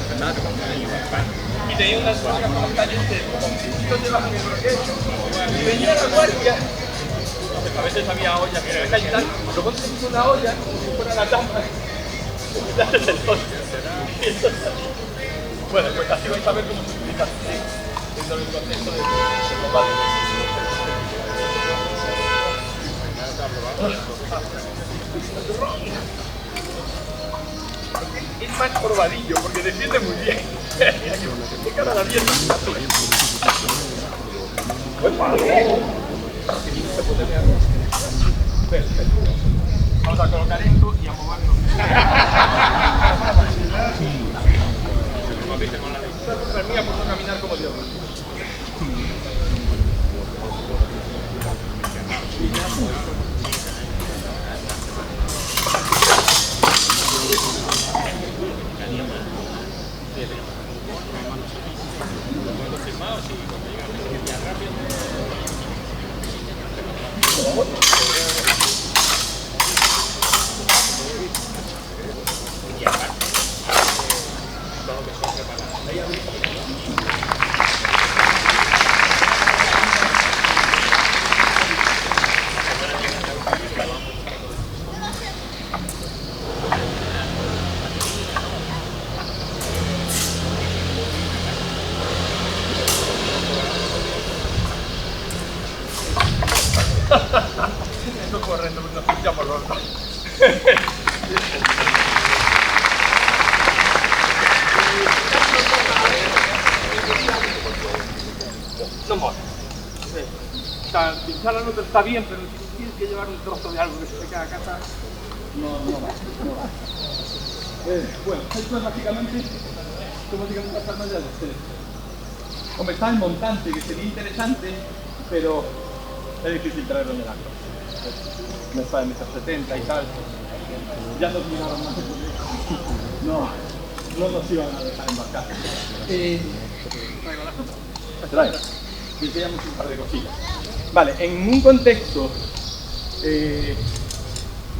Y tenía unas cosas con los calles con distintos debajo del broquel. Y venía la guardia. A veces había ollas que se caían, luego se hizo una olla como si fuera la tapa. El bueno, pues así vais a ver cómo se utiliza dentro del contexto del combate. Es más probadillo porque defiende muy bien. ¡Qué cara la abierta! Perfecto. Vamos a colocar esto y a movernos. La mía puedo caminar como Dios. Eso correcto, nos pincha por los dos. No mola. O sea, pinchar al otro está bien, pero si tienes que llevar un trozo de algo que se te queda a casa, no va. Bueno, esto es básicamente las armas de los tres. Hombre, está el montante, que sería interesante, pero es difícil traerlo en el acto. Una espada de 1,70 y tal. Ya nos miraron más. No nos iban a dejar embarcar. Traigo la fruta. Trae. Y enseñamos un par de cosillas. Vale, en un contexto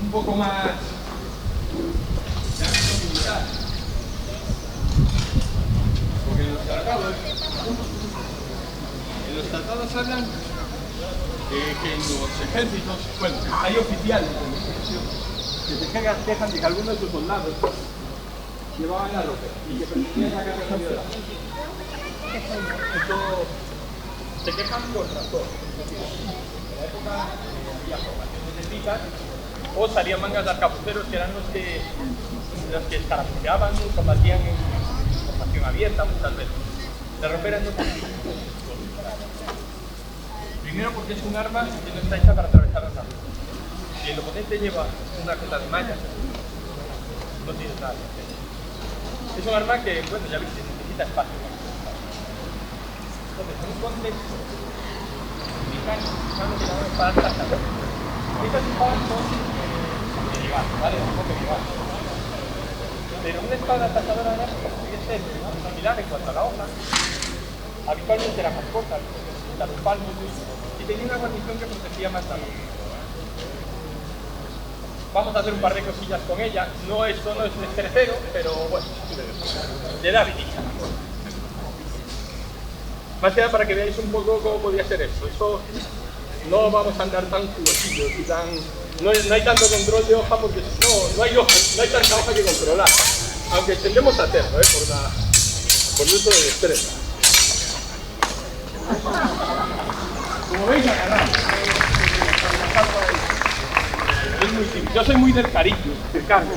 un poco más militar. Porque en los tratados hablan que en los ejércitos, bueno, hay oficiales que se quejan de que algunos de sus soldados llevaban la ropa y que permitían sacar la vida. Esto se quejan con razón. En la época había ropa que necesitan o salían mangas de arcabuceros que eran los que los que escarapeaban, combatían en formación abierta muchas veces. De roperas no tiene. Primero porque es un arma que no está hecha para atravesar las armas. Si el oponente lleva una cota de mallas, no tiene nada que hacer. Es un arma que, bueno, ya viste, necesita espacio. Entonces, en un contexto mecánico, que llamamos espadas tasadoras. Estas espadas son medievales, ¿vale? Un poco medievales. Pero una espada tasadora de armas podría ser similar en cuanto a la hoja. Habitualmente era más corta, la los palmos, y tenía una guarnición que protegía más la hoja. Vamos a hacer un par de cosillas con ella. No, esto no es un tercero, pero bueno, le da vidilla. Más que nada para que veáis un poco cómo podría ser esto. Eso no vamos a andar tan jugosillos y tan... No hay tanto control de hoja porque no hay hoja, no hay tanta hoja que controlar. Aunque tendemos a hacerlo, por el uso de destreza. Como veis, agarramos. Es muy simple. Yo soy muy del cariño, del cargo.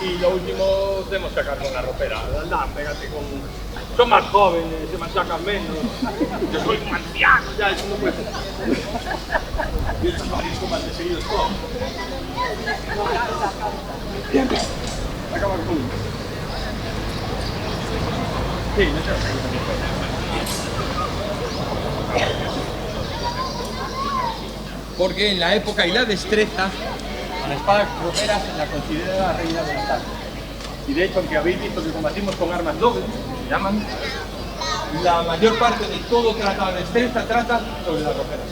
Y lo último tenemos que sacar con la ropera. Anda, pégate con... Son más jóvenes, se machacan menos. Yo soy un anciano, ya eso no puede ser. Y estos varios combas de seguidos todos. Acaba con uno. Sí, no sé. Porque en la época y la destreza, la espada ropera se la considera la reina de las armas. Y de hecho, aunque habéis visto que combatimos con armas dobles, se llaman, la mayor parte de todo trata de destreza, trata sobre las roperas.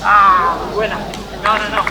Ah, buena. No.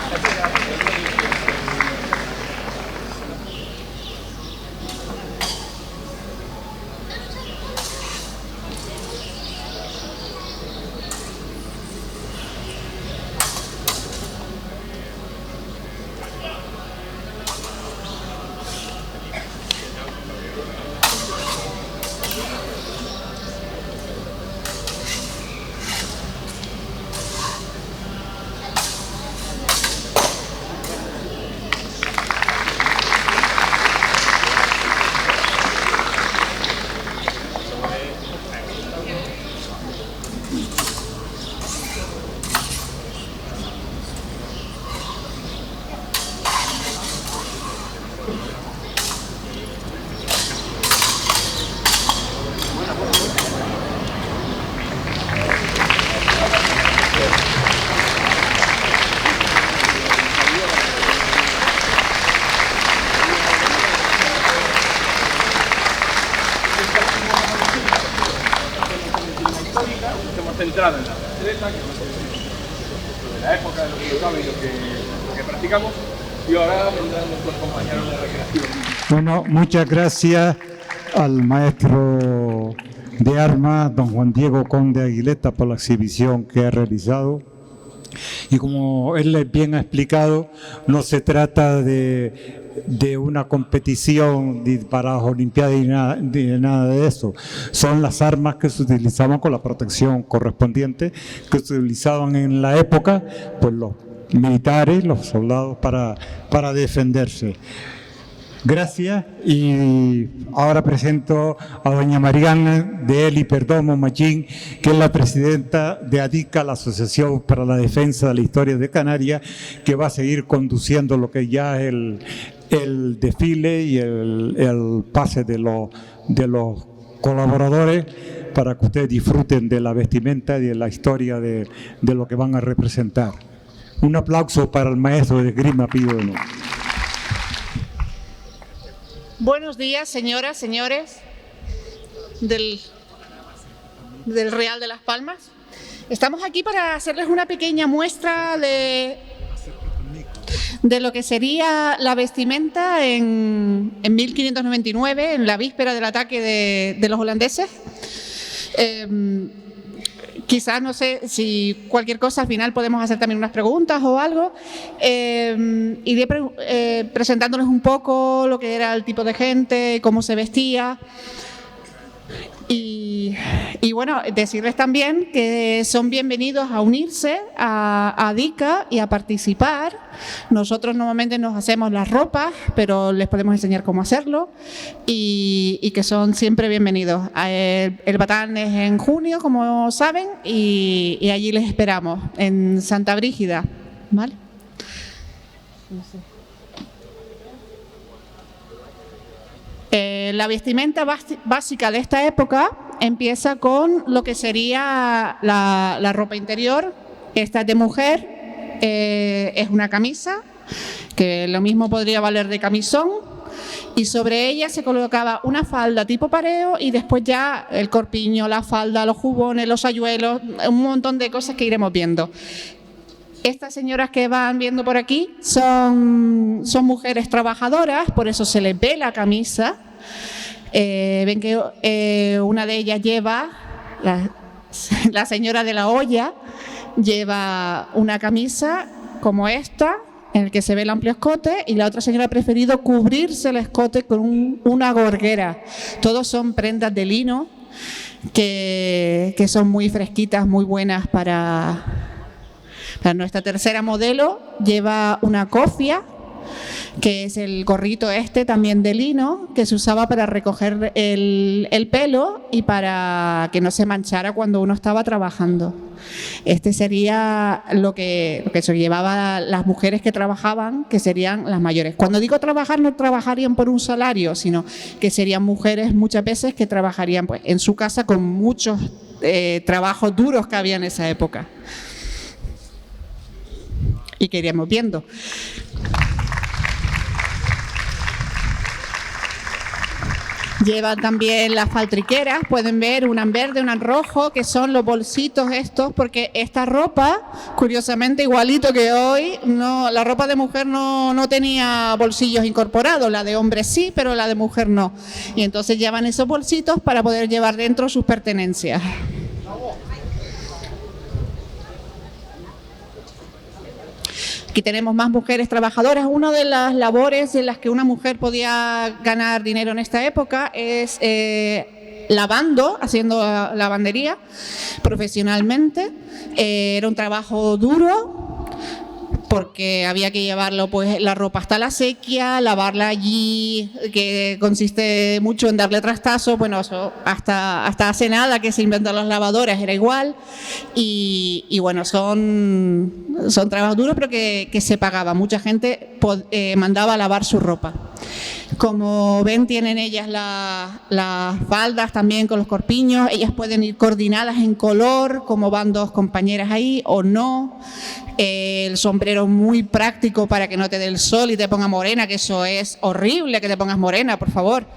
Hemos centrado en la destreza, que es de la época, de lo que se sabe y lo que practicamos, y ahora vendrán nuestros compañeros de recreación. Bueno, muchas gracias al maestro de armas, don Juan Diego Conde Aguileta, por la exhibición que ha realizado. Y como él bien ha explicado, no se trata de una competición para las Olimpiadas y nada de eso. Son las armas que se utilizaban con la protección correspondiente, que se utilizaban en la época, pues los militares, los soldados para defenderse. Gracias, y ahora presento a doña Mariana de Eli Perdomo Machín, que es la presidenta de ADICA, la Asociación para la Defensa de la Historia de Canarias, que va a seguir conduciendo lo que ya es el desfile y el pase de los colaboradores, para que ustedes disfruten de la vestimenta y de la historia de lo que van a representar. Un aplauso para el maestro de esgrima Pío de Nuevo. Buenos días, señoras, señores del Real de Las Palmas. Estamos aquí para hacerles una pequeña muestra de lo que sería la vestimenta en 1599, en la víspera del ataque de los holandeses. Quizás, no sé, si cualquier cosa al final podemos hacer también unas preguntas o algo. Iré presentándoles un poco lo que era el tipo de gente, cómo se vestía. Y bueno, decirles también que son bienvenidos a unirse a ADICA y a participar. Nosotros normalmente nos hacemos las ropas, pero les podemos enseñar cómo hacerlo, y que son siempre bienvenidos. El Batán es en junio, como saben, y allí les esperamos, en Santa Brígida, ¿vale? La vestimenta básica de esta época empieza con lo que sería la ropa interior. Esta es de mujer, es una camisa, que lo mismo podría valer de camisón, y sobre ella se colocaba una falda tipo pareo, y después ya el corpiño, la falda, los jubones, los sayuelos, un montón de cosas que iremos viendo. Estas señoras que van viendo por aquí son mujeres trabajadoras, por eso se les ve la camisa. Ven que una de ellas lleva, la señora de la olla, lleva una camisa como esta, en el que se ve el amplio escote, y la otra señora ha preferido cubrirse el escote con una gorguera. Todos son prendas de lino que son muy fresquitas, muy buenas para nuestra tercera modelo. Lleva una cofia, que es el gorrito también de lino, que se usaba para recoger el pelo y para que no se manchara cuando uno estaba trabajando. Sería lo que se llevaban las mujeres que trabajaban, que serían las mayores. Cuando digo trabajar, no trabajarían por un salario, sino que serían mujeres muchas veces que trabajarían, pues, en su casa, con muchos trabajos duros que había en esa época. Y que iríamos viendo. Llevan también las faltriqueras, pueden ver una en verde, una en rojo, que son los bolsitos estos, porque esta ropa, curiosamente, igualito que hoy, la ropa de mujer no tenía bolsillos incorporados, la de hombre sí, pero la de mujer no. Y entonces llevan esos bolsitos para poder llevar dentro sus pertenencias. Aquí tenemos más mujeres trabajadoras. Una de las labores en las que una mujer podía ganar dinero en esta época es lavando, haciendo lavandería profesionalmente. Era un trabajo duro, porque había que llevarlo, pues, la ropa hasta la sequía, lavarla allí, que consiste mucho en darle trastazo. Bueno, eso hasta hace nada que se inventaron las lavadoras era igual, y bueno, son trabajos duros, pero que se pagaba. Mucha gente mandaba a lavar su ropa. Como ven, tienen ellas las faldas también con los corpiños. Ellas pueden ir coordinadas en color, como van dos compañeras ahí, o no. El sombrero muy práctico para que no te dé el sol y te ponga morena, que eso es horrible, que te pongas morena, por favor.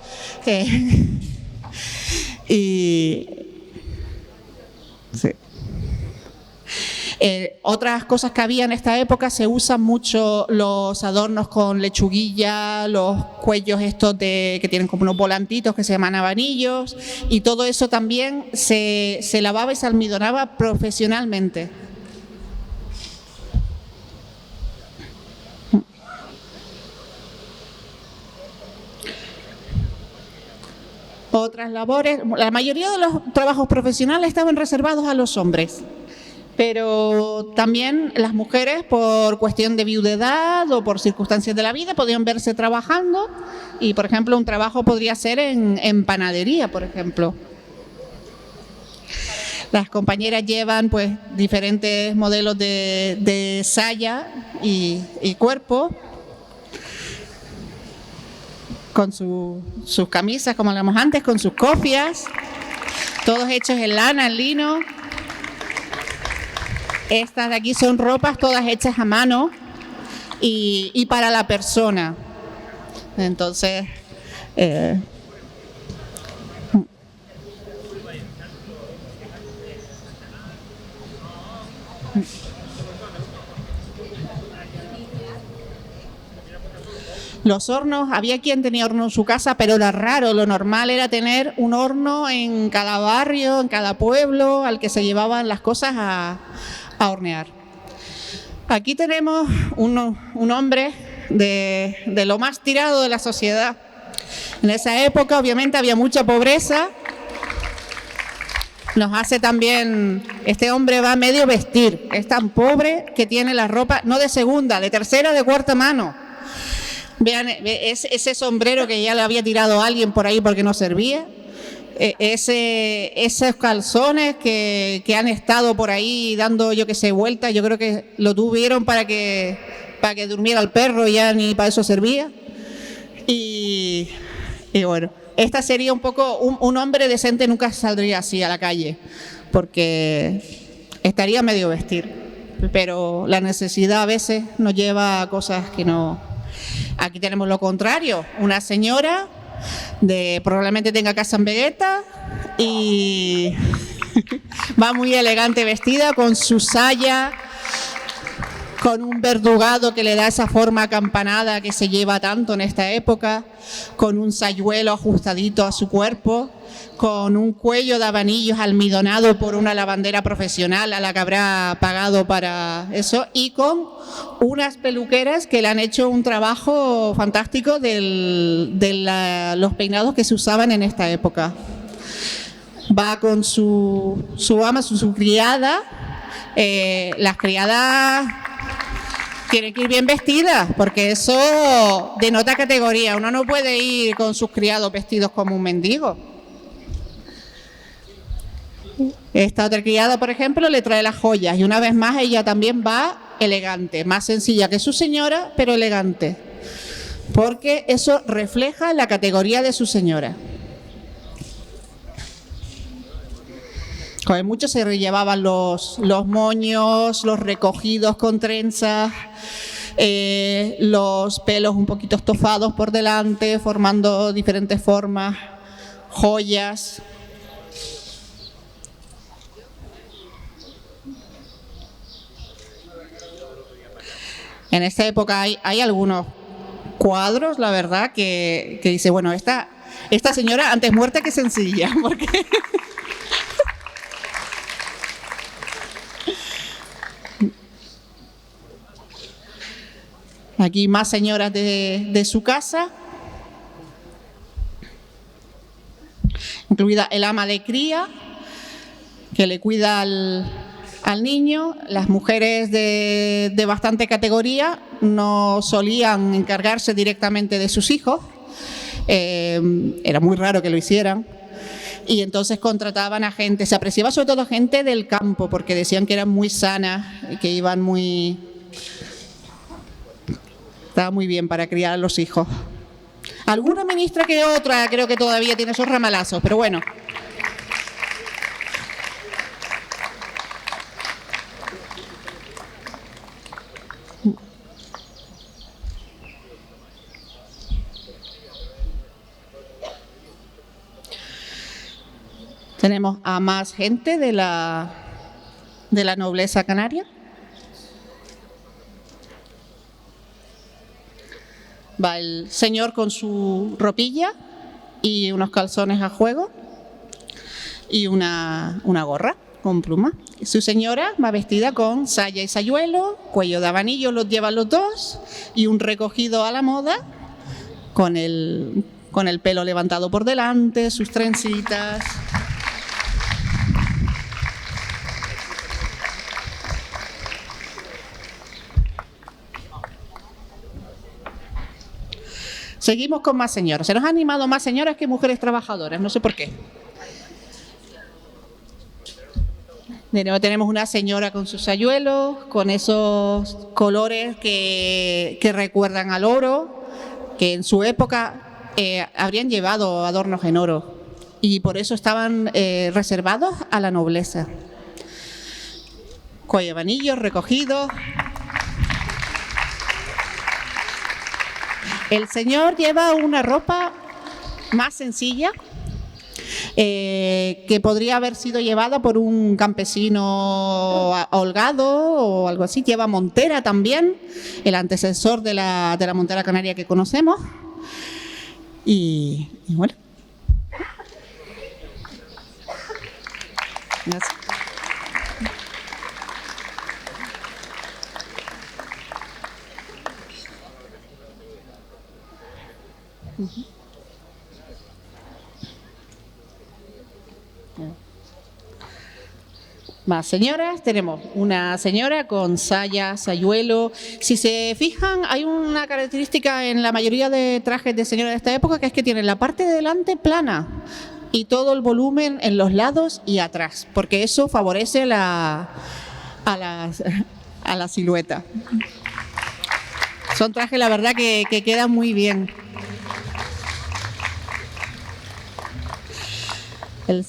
Y sí. Otras cosas que había en esta época, se usan mucho los adornos con lechuguilla, los cuellos estos que tienen como unos volantitos que se llaman abanillos, y todo eso también se lavaba y se almidonaba profesionalmente. Otras labores, la mayoría de los trabajos profesionales estaban reservados a los hombres. Pero también las mujeres, por cuestión de viudedad o por circunstancias de la vida, podían verse trabajando y, por ejemplo, un trabajo podría ser en panadería, por ejemplo. Las compañeras llevan pues diferentes modelos de saya y cuerpo, con sus camisas, como hablamos antes, con sus cofias, todos hechos en lana, en lino. Estas de aquí son ropas todas hechas a mano y para la persona. Entonces, los hornos, había quien tenía horno en su casa, pero era raro. Lo normal era tener un horno en cada barrio, en cada pueblo, al que se llevaban las cosas a hornear. Aquí tenemos un hombre de lo más tirado de la sociedad. En esa época, obviamente, había mucha pobreza. Nos hace también, este hombre va a medio vestir. Es tan pobre que tiene la ropa, no de segunda, de tercera, de cuarta mano. Vean ese sombrero que ya le había tirado a alguien por ahí porque no servía. Esos calzones que han estado por ahí dando, yo que sé, vueltas, yo creo que lo tuvieron para que durmiera el perro, ya ni para eso servía. Y bueno, esta sería un poco, un hombre decente nunca saldría así a la calle, porque estaría medio vestir, pero la necesidad a veces nos lleva a cosas que no. Aquí tenemos lo contrario, una señora probablemente tenga casa en Vegueta y va muy elegante vestida con su saya, con un verdugado que le da esa forma acampanada que se lleva tanto en esta época, con un sayuelo ajustadito a su cuerpo, con un cuello de abanillos almidonado por una lavandera profesional a la que habrá pagado para eso, y con unas peluqueras que le han hecho un trabajo fantástico de los peinados que se usaban en esta época. Va con su ama, su criada. Las criadas tienen que ir bien vestidas, porque eso denota categoría. Uno no puede ir con sus criados vestidos como un mendigo. Esta otra criada, por ejemplo, le trae las joyas y una vez más ella también va elegante, más sencilla que su señora, pero elegante, porque eso refleja la categoría de su señora. Con muchos se llevaban los moños, los recogidos con trenzas, los pelos un poquito estofados por delante, formando diferentes formas, joyas. En esta época hay algunos cuadros, la verdad, que dice, bueno, esta señora antes muerta que sencilla, porque aquí más señoras de su casa, incluida el ama de cría, que le cuida al niño. Las mujeres de bastante categoría no solían encargarse directamente de sus hijos, era muy raro que lo hicieran, y entonces contrataban a gente, se apreciaba sobre todo gente del campo, porque decían que eran muy sanas y que estaba muy bien para criar a los hijos. Alguna ministra que otra creo que todavía tiene esos ramalazos, pero bueno. Tenemos a más gente de la nobleza canaria. Va el señor con su ropilla y unos calzones a juego y una gorra con pluma. Su señora va vestida con saya y sayuelo, cuello de abanillo los llevan los dos y un recogido a la moda con el pelo levantado por delante, sus trencitas. Seguimos con más señoras. Se nos han animado más señoras que mujeres trabajadoras, no sé por qué. De nuevo tenemos una señora con sus sayuelos, con esos colores que recuerdan al oro, que en su época habrían llevado adornos en oro y por eso estaban reservados a la nobleza. Cuello de anillos recogidos. El señor lleva una ropa más sencilla, que podría haber sido llevada por un campesino holgado o algo así. Lleva montera también, el antecesor de la montera canaria que conocemos. Y bueno. Gracias. Más señoras, tenemos una señora con saya, sayuelo. Si se fijan, hay una característica en la mayoría de trajes de señora de esta época, que es que tienen la parte de delante plana y todo el volumen en los lados y atrás, porque eso favorece a la silueta. Son trajes, la verdad, que quedan muy bien. El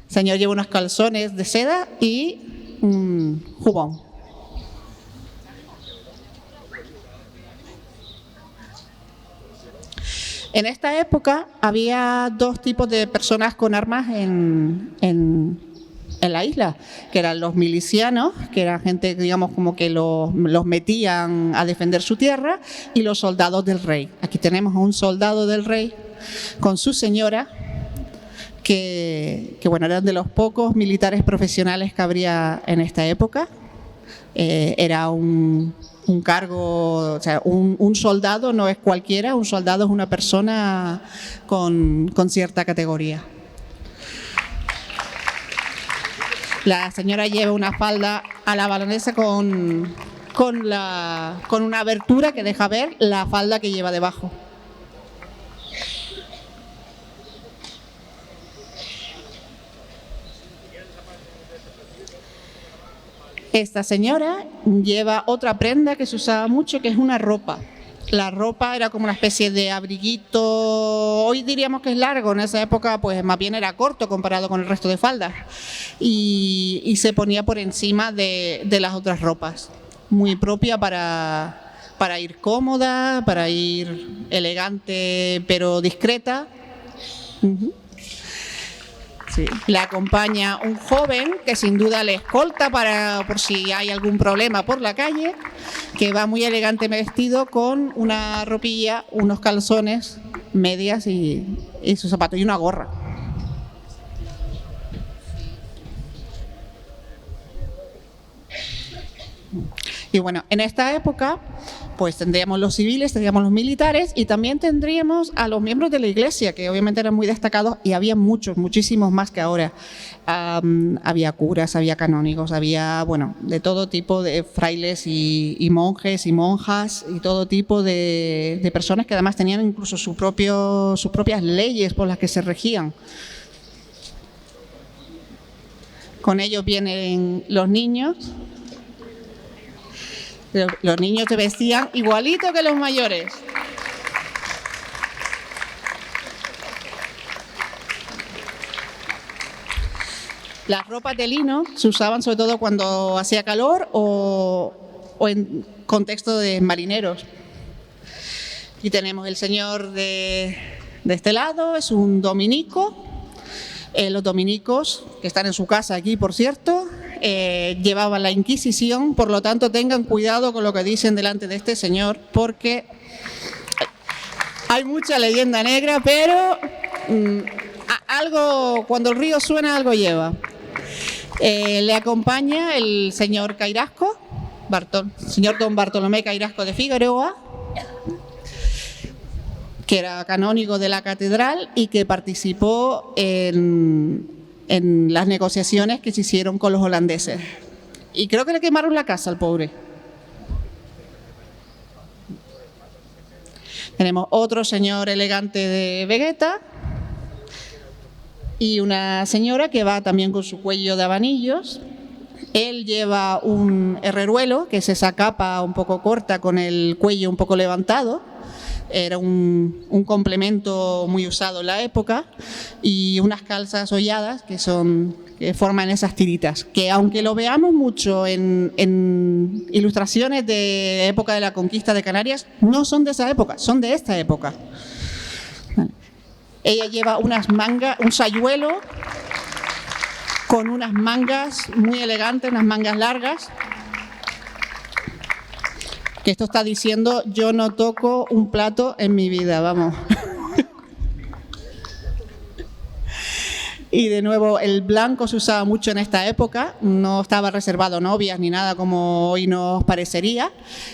señor lleva unos calzones de seda y un jubón. En esta época había dos tipos de personas con armas en la isla, que eran los milicianos, que eran gente, digamos, como que los metían a defender su tierra, y los soldados del rey. Aquí tenemos a un soldado del rey con su señora, que bueno, eran de los pocos militares profesionales que habría en esta época. Era un cargo, o sea, un soldado no es cualquiera, un soldado es una persona con cierta categoría. La señora lleva una falda a la baronesa con una abertura que deja ver la falda que lleva debajo. Esta señora lleva otra prenda que se usaba mucho, que es una ropa. La ropa era como una especie de abriguito, hoy diríamos que es largo, en esa época pues más bien era corto comparado con el resto de faldas, y se ponía por encima de las otras ropas. Muy propia para ir cómoda, para ir elegante pero discreta. Sí. Le acompaña un joven que sin duda le escolta por si hay algún problema por la calle, que va muy elegante vestido con una ropilla, unos calzones, medias y sus zapatos y una gorra. Y bueno, en esta época pues tendríamos los civiles, tendríamos los militares y también tendríamos a los miembros de la iglesia, que obviamente eran muy destacados y había muchísimos más que ahora. Había curas, había canónigos, había, bueno, de todo tipo de frailes y monjes y monjas y todo tipo de personas que además tenían incluso sus propias leyes por las que se regían. Con ellos vienen los niños. Los niños se vestían igualito que los mayores. Las ropas de lino se usaban sobre todo cuando hacía calor o en contexto de marineros. Aquí tenemos el señor de este lado, es un dominico. Los dominicos, que están en su casa aquí, por cierto, llevaban la Inquisición, por lo tanto tengan cuidado con lo que dicen delante de este señor, porque hay mucha leyenda negra, pero algo, cuando el río suena, algo lleva. Le acompaña el señor Cairasco, señor don Bartolomé Cairasco de Figueroa, que era canónigo de la catedral y que participó en las negociaciones que se hicieron con los holandeses. Y creo que le quemaron la casa al pobre. Tenemos otro señor elegante de Vegeta y una señora que va también con su cuello de abanillos. Él lleva un herreruelo, que es esa capa un poco corta con el cuello un poco levantado. Era un complemento muy usado en la época, y unas calzas holladas que forman esas tiritas, que aunque lo veamos mucho en ilustraciones de época de la conquista de Canarias, no son de esa época, son de esta época. Vale. Ella lleva unas mangas, un sayuelo con unas mangas muy elegantes, unas mangas largas, que esto está diciendo: yo no toco un plato en mi vida, vamos. Y de nuevo, el blanco se usaba mucho en esta época, no estaba reservado a novias ni nada como hoy nos parecería.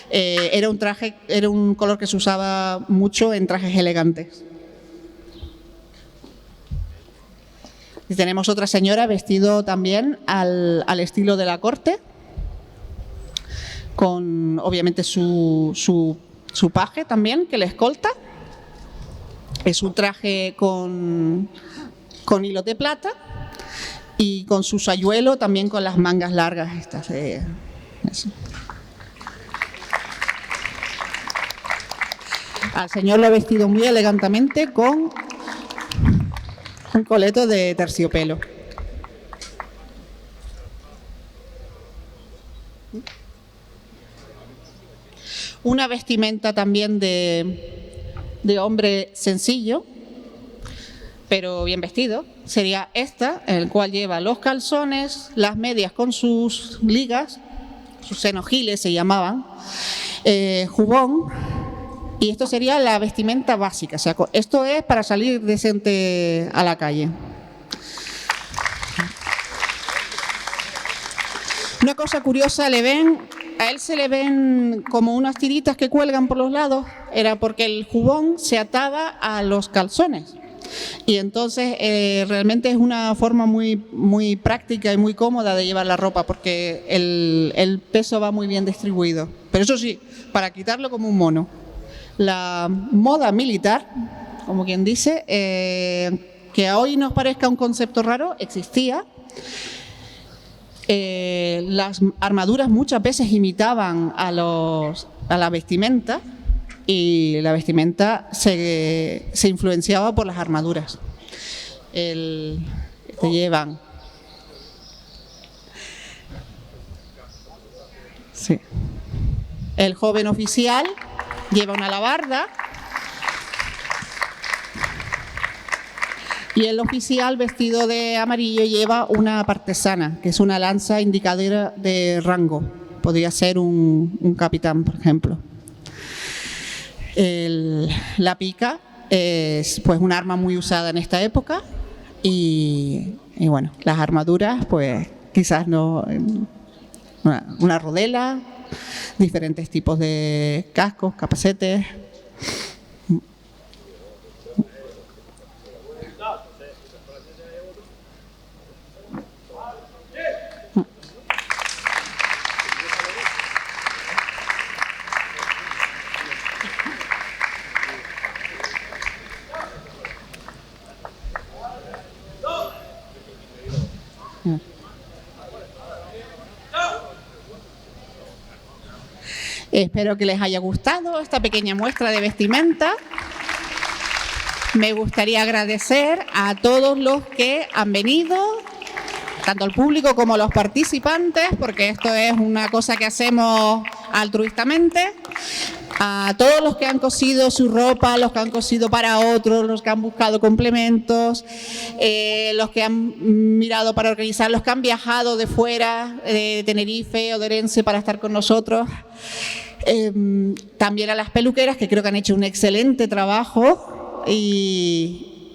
Era un color que se usaba mucho en trajes elegantes. Y tenemos otra señora vestido también al estilo de la corte, con obviamente su paje también, que le escolta. Es un traje con hilos de plata y con su sayuelo también con las mangas largas estas. Eso. Al señor lo ha vestido muy elegantemente con un coleto de terciopelo. Una vestimenta también de hombre sencillo, pero bien vestido, sería esta, en el cual lleva los calzones, las medias con sus ligas, sus enojiles se llamaban, jubón, y esto sería la vestimenta básica. O sea, esto es para salir decente a la calle. Una cosa curiosa, a él se le ven como unas tiritas que cuelgan por los lados, era porque el jubón se ataba a los calzones. Y entonces realmente es una forma muy práctica y muy cómoda de llevar la ropa, porque el peso va muy bien distribuido. Pero eso sí, para quitarlo como un mono. La moda militar, como quien dice, que a hoy nos parezca un concepto raro, existía. Las armaduras muchas veces imitaban a la vestimenta, y la vestimenta se influenciaba por las armaduras. Te llevan. Sí. El joven oficial lleva una alabarda y el oficial vestido de amarillo lleva una partesana, que es una lanza indicadora de rango. Podría ser un capitán, por ejemplo. La pica es pues un arma muy usada en esta época, y bueno, las armaduras pues quizás no, una rodela, diferentes tipos de cascos, capacetes. Espero que les haya gustado esta pequeña muestra de vestimenta. Me gustaría agradecer a todos los que han venido, tanto al público como a los participantes, porque esto es una cosa que hacemos altruistamente. A todos los que han cosido su ropa, los que han cosido para otros, los que han buscado complementos, los que han mirado para organizar, los que han viajado de fuera, de Tenerife o de Orense para estar con nosotros. También a las peluqueras, que creo que han hecho un excelente trabajo, y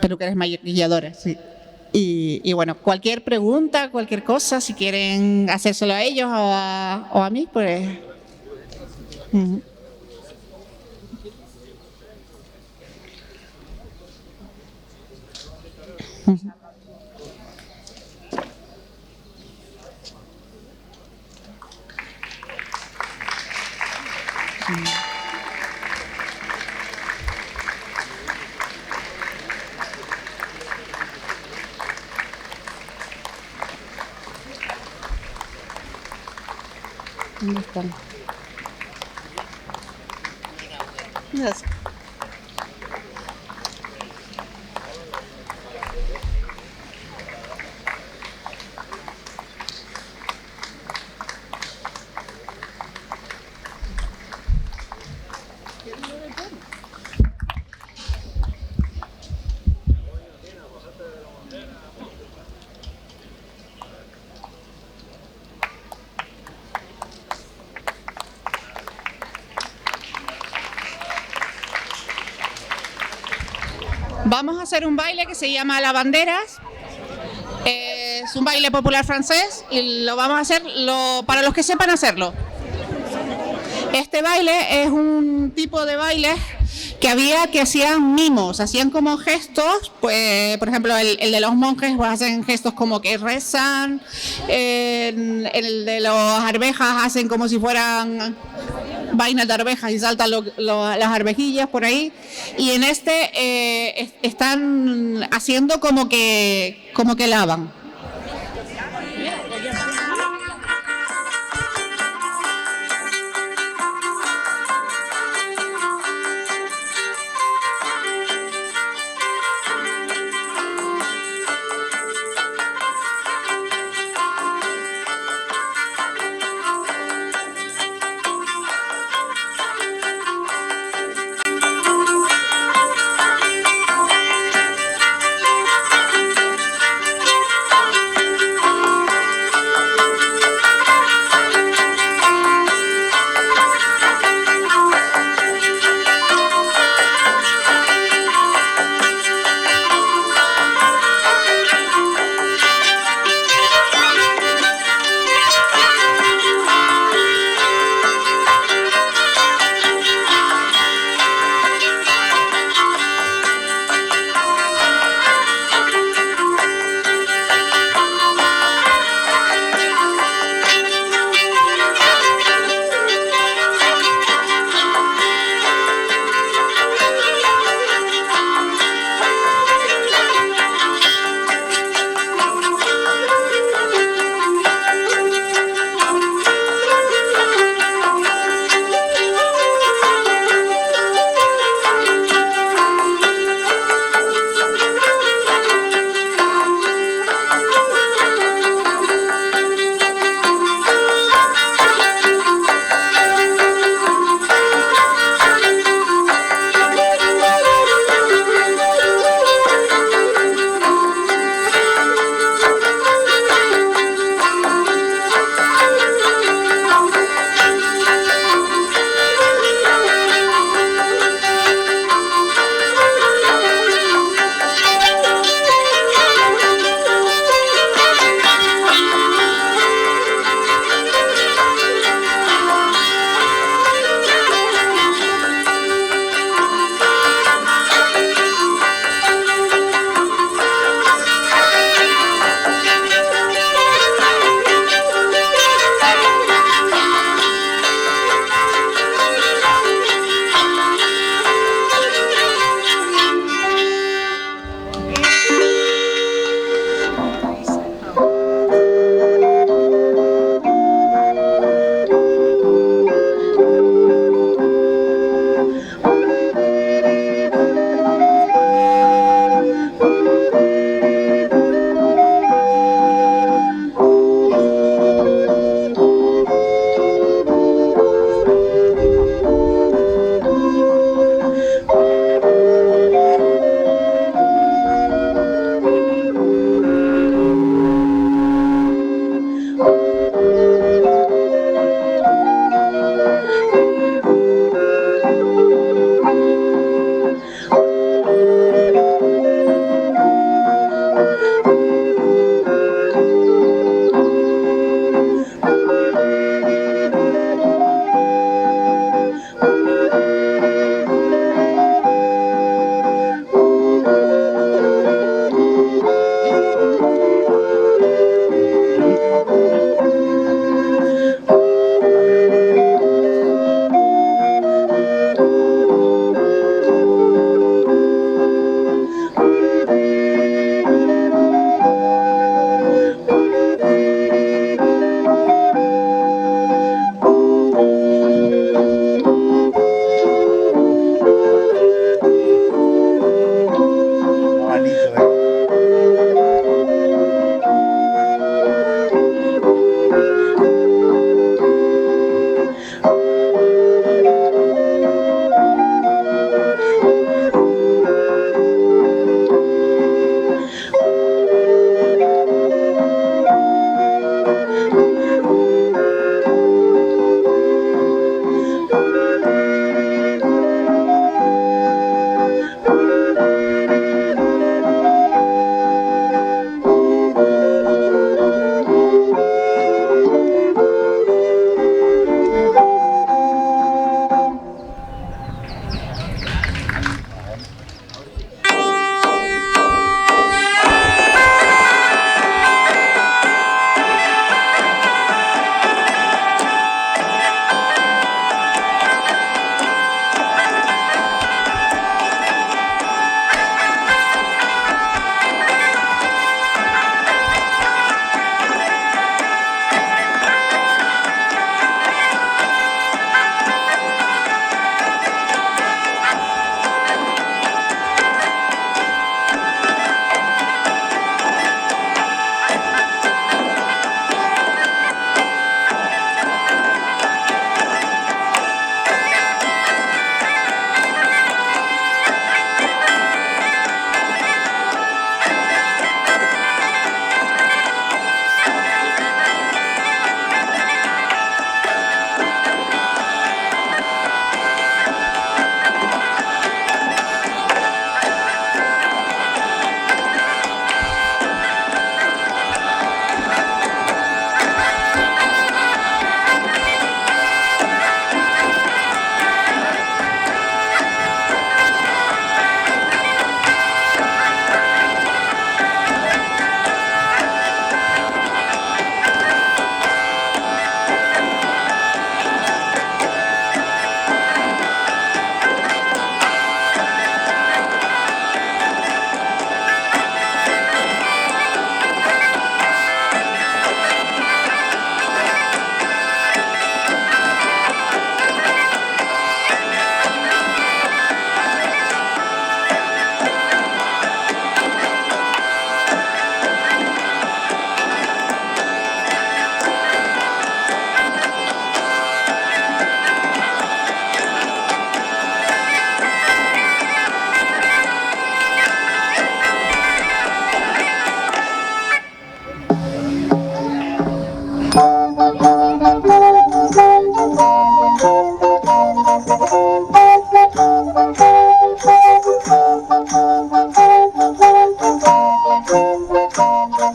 peluqueras maquilladoras, sí. Y bueno, cualquier pregunta, cualquier cosa, si quieren hacérselo a ellos o a mí, pues... ¿Dónde están? Gracias. Vamos a hacer un baile que se llama Lavanderas. Es un baile popular francés y lo vamos a hacer para los que sepan hacerlo. Este baile es un tipo de baile que hacían mimos, hacían como gestos, pues por ejemplo el de los monjes pues, hacen gestos como que rezan, el de las arvejas hacen como si fueran vainas de arvejas y saltan las arvejillas por ahí, y en están haciendo como que lavan.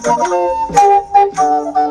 Thank you.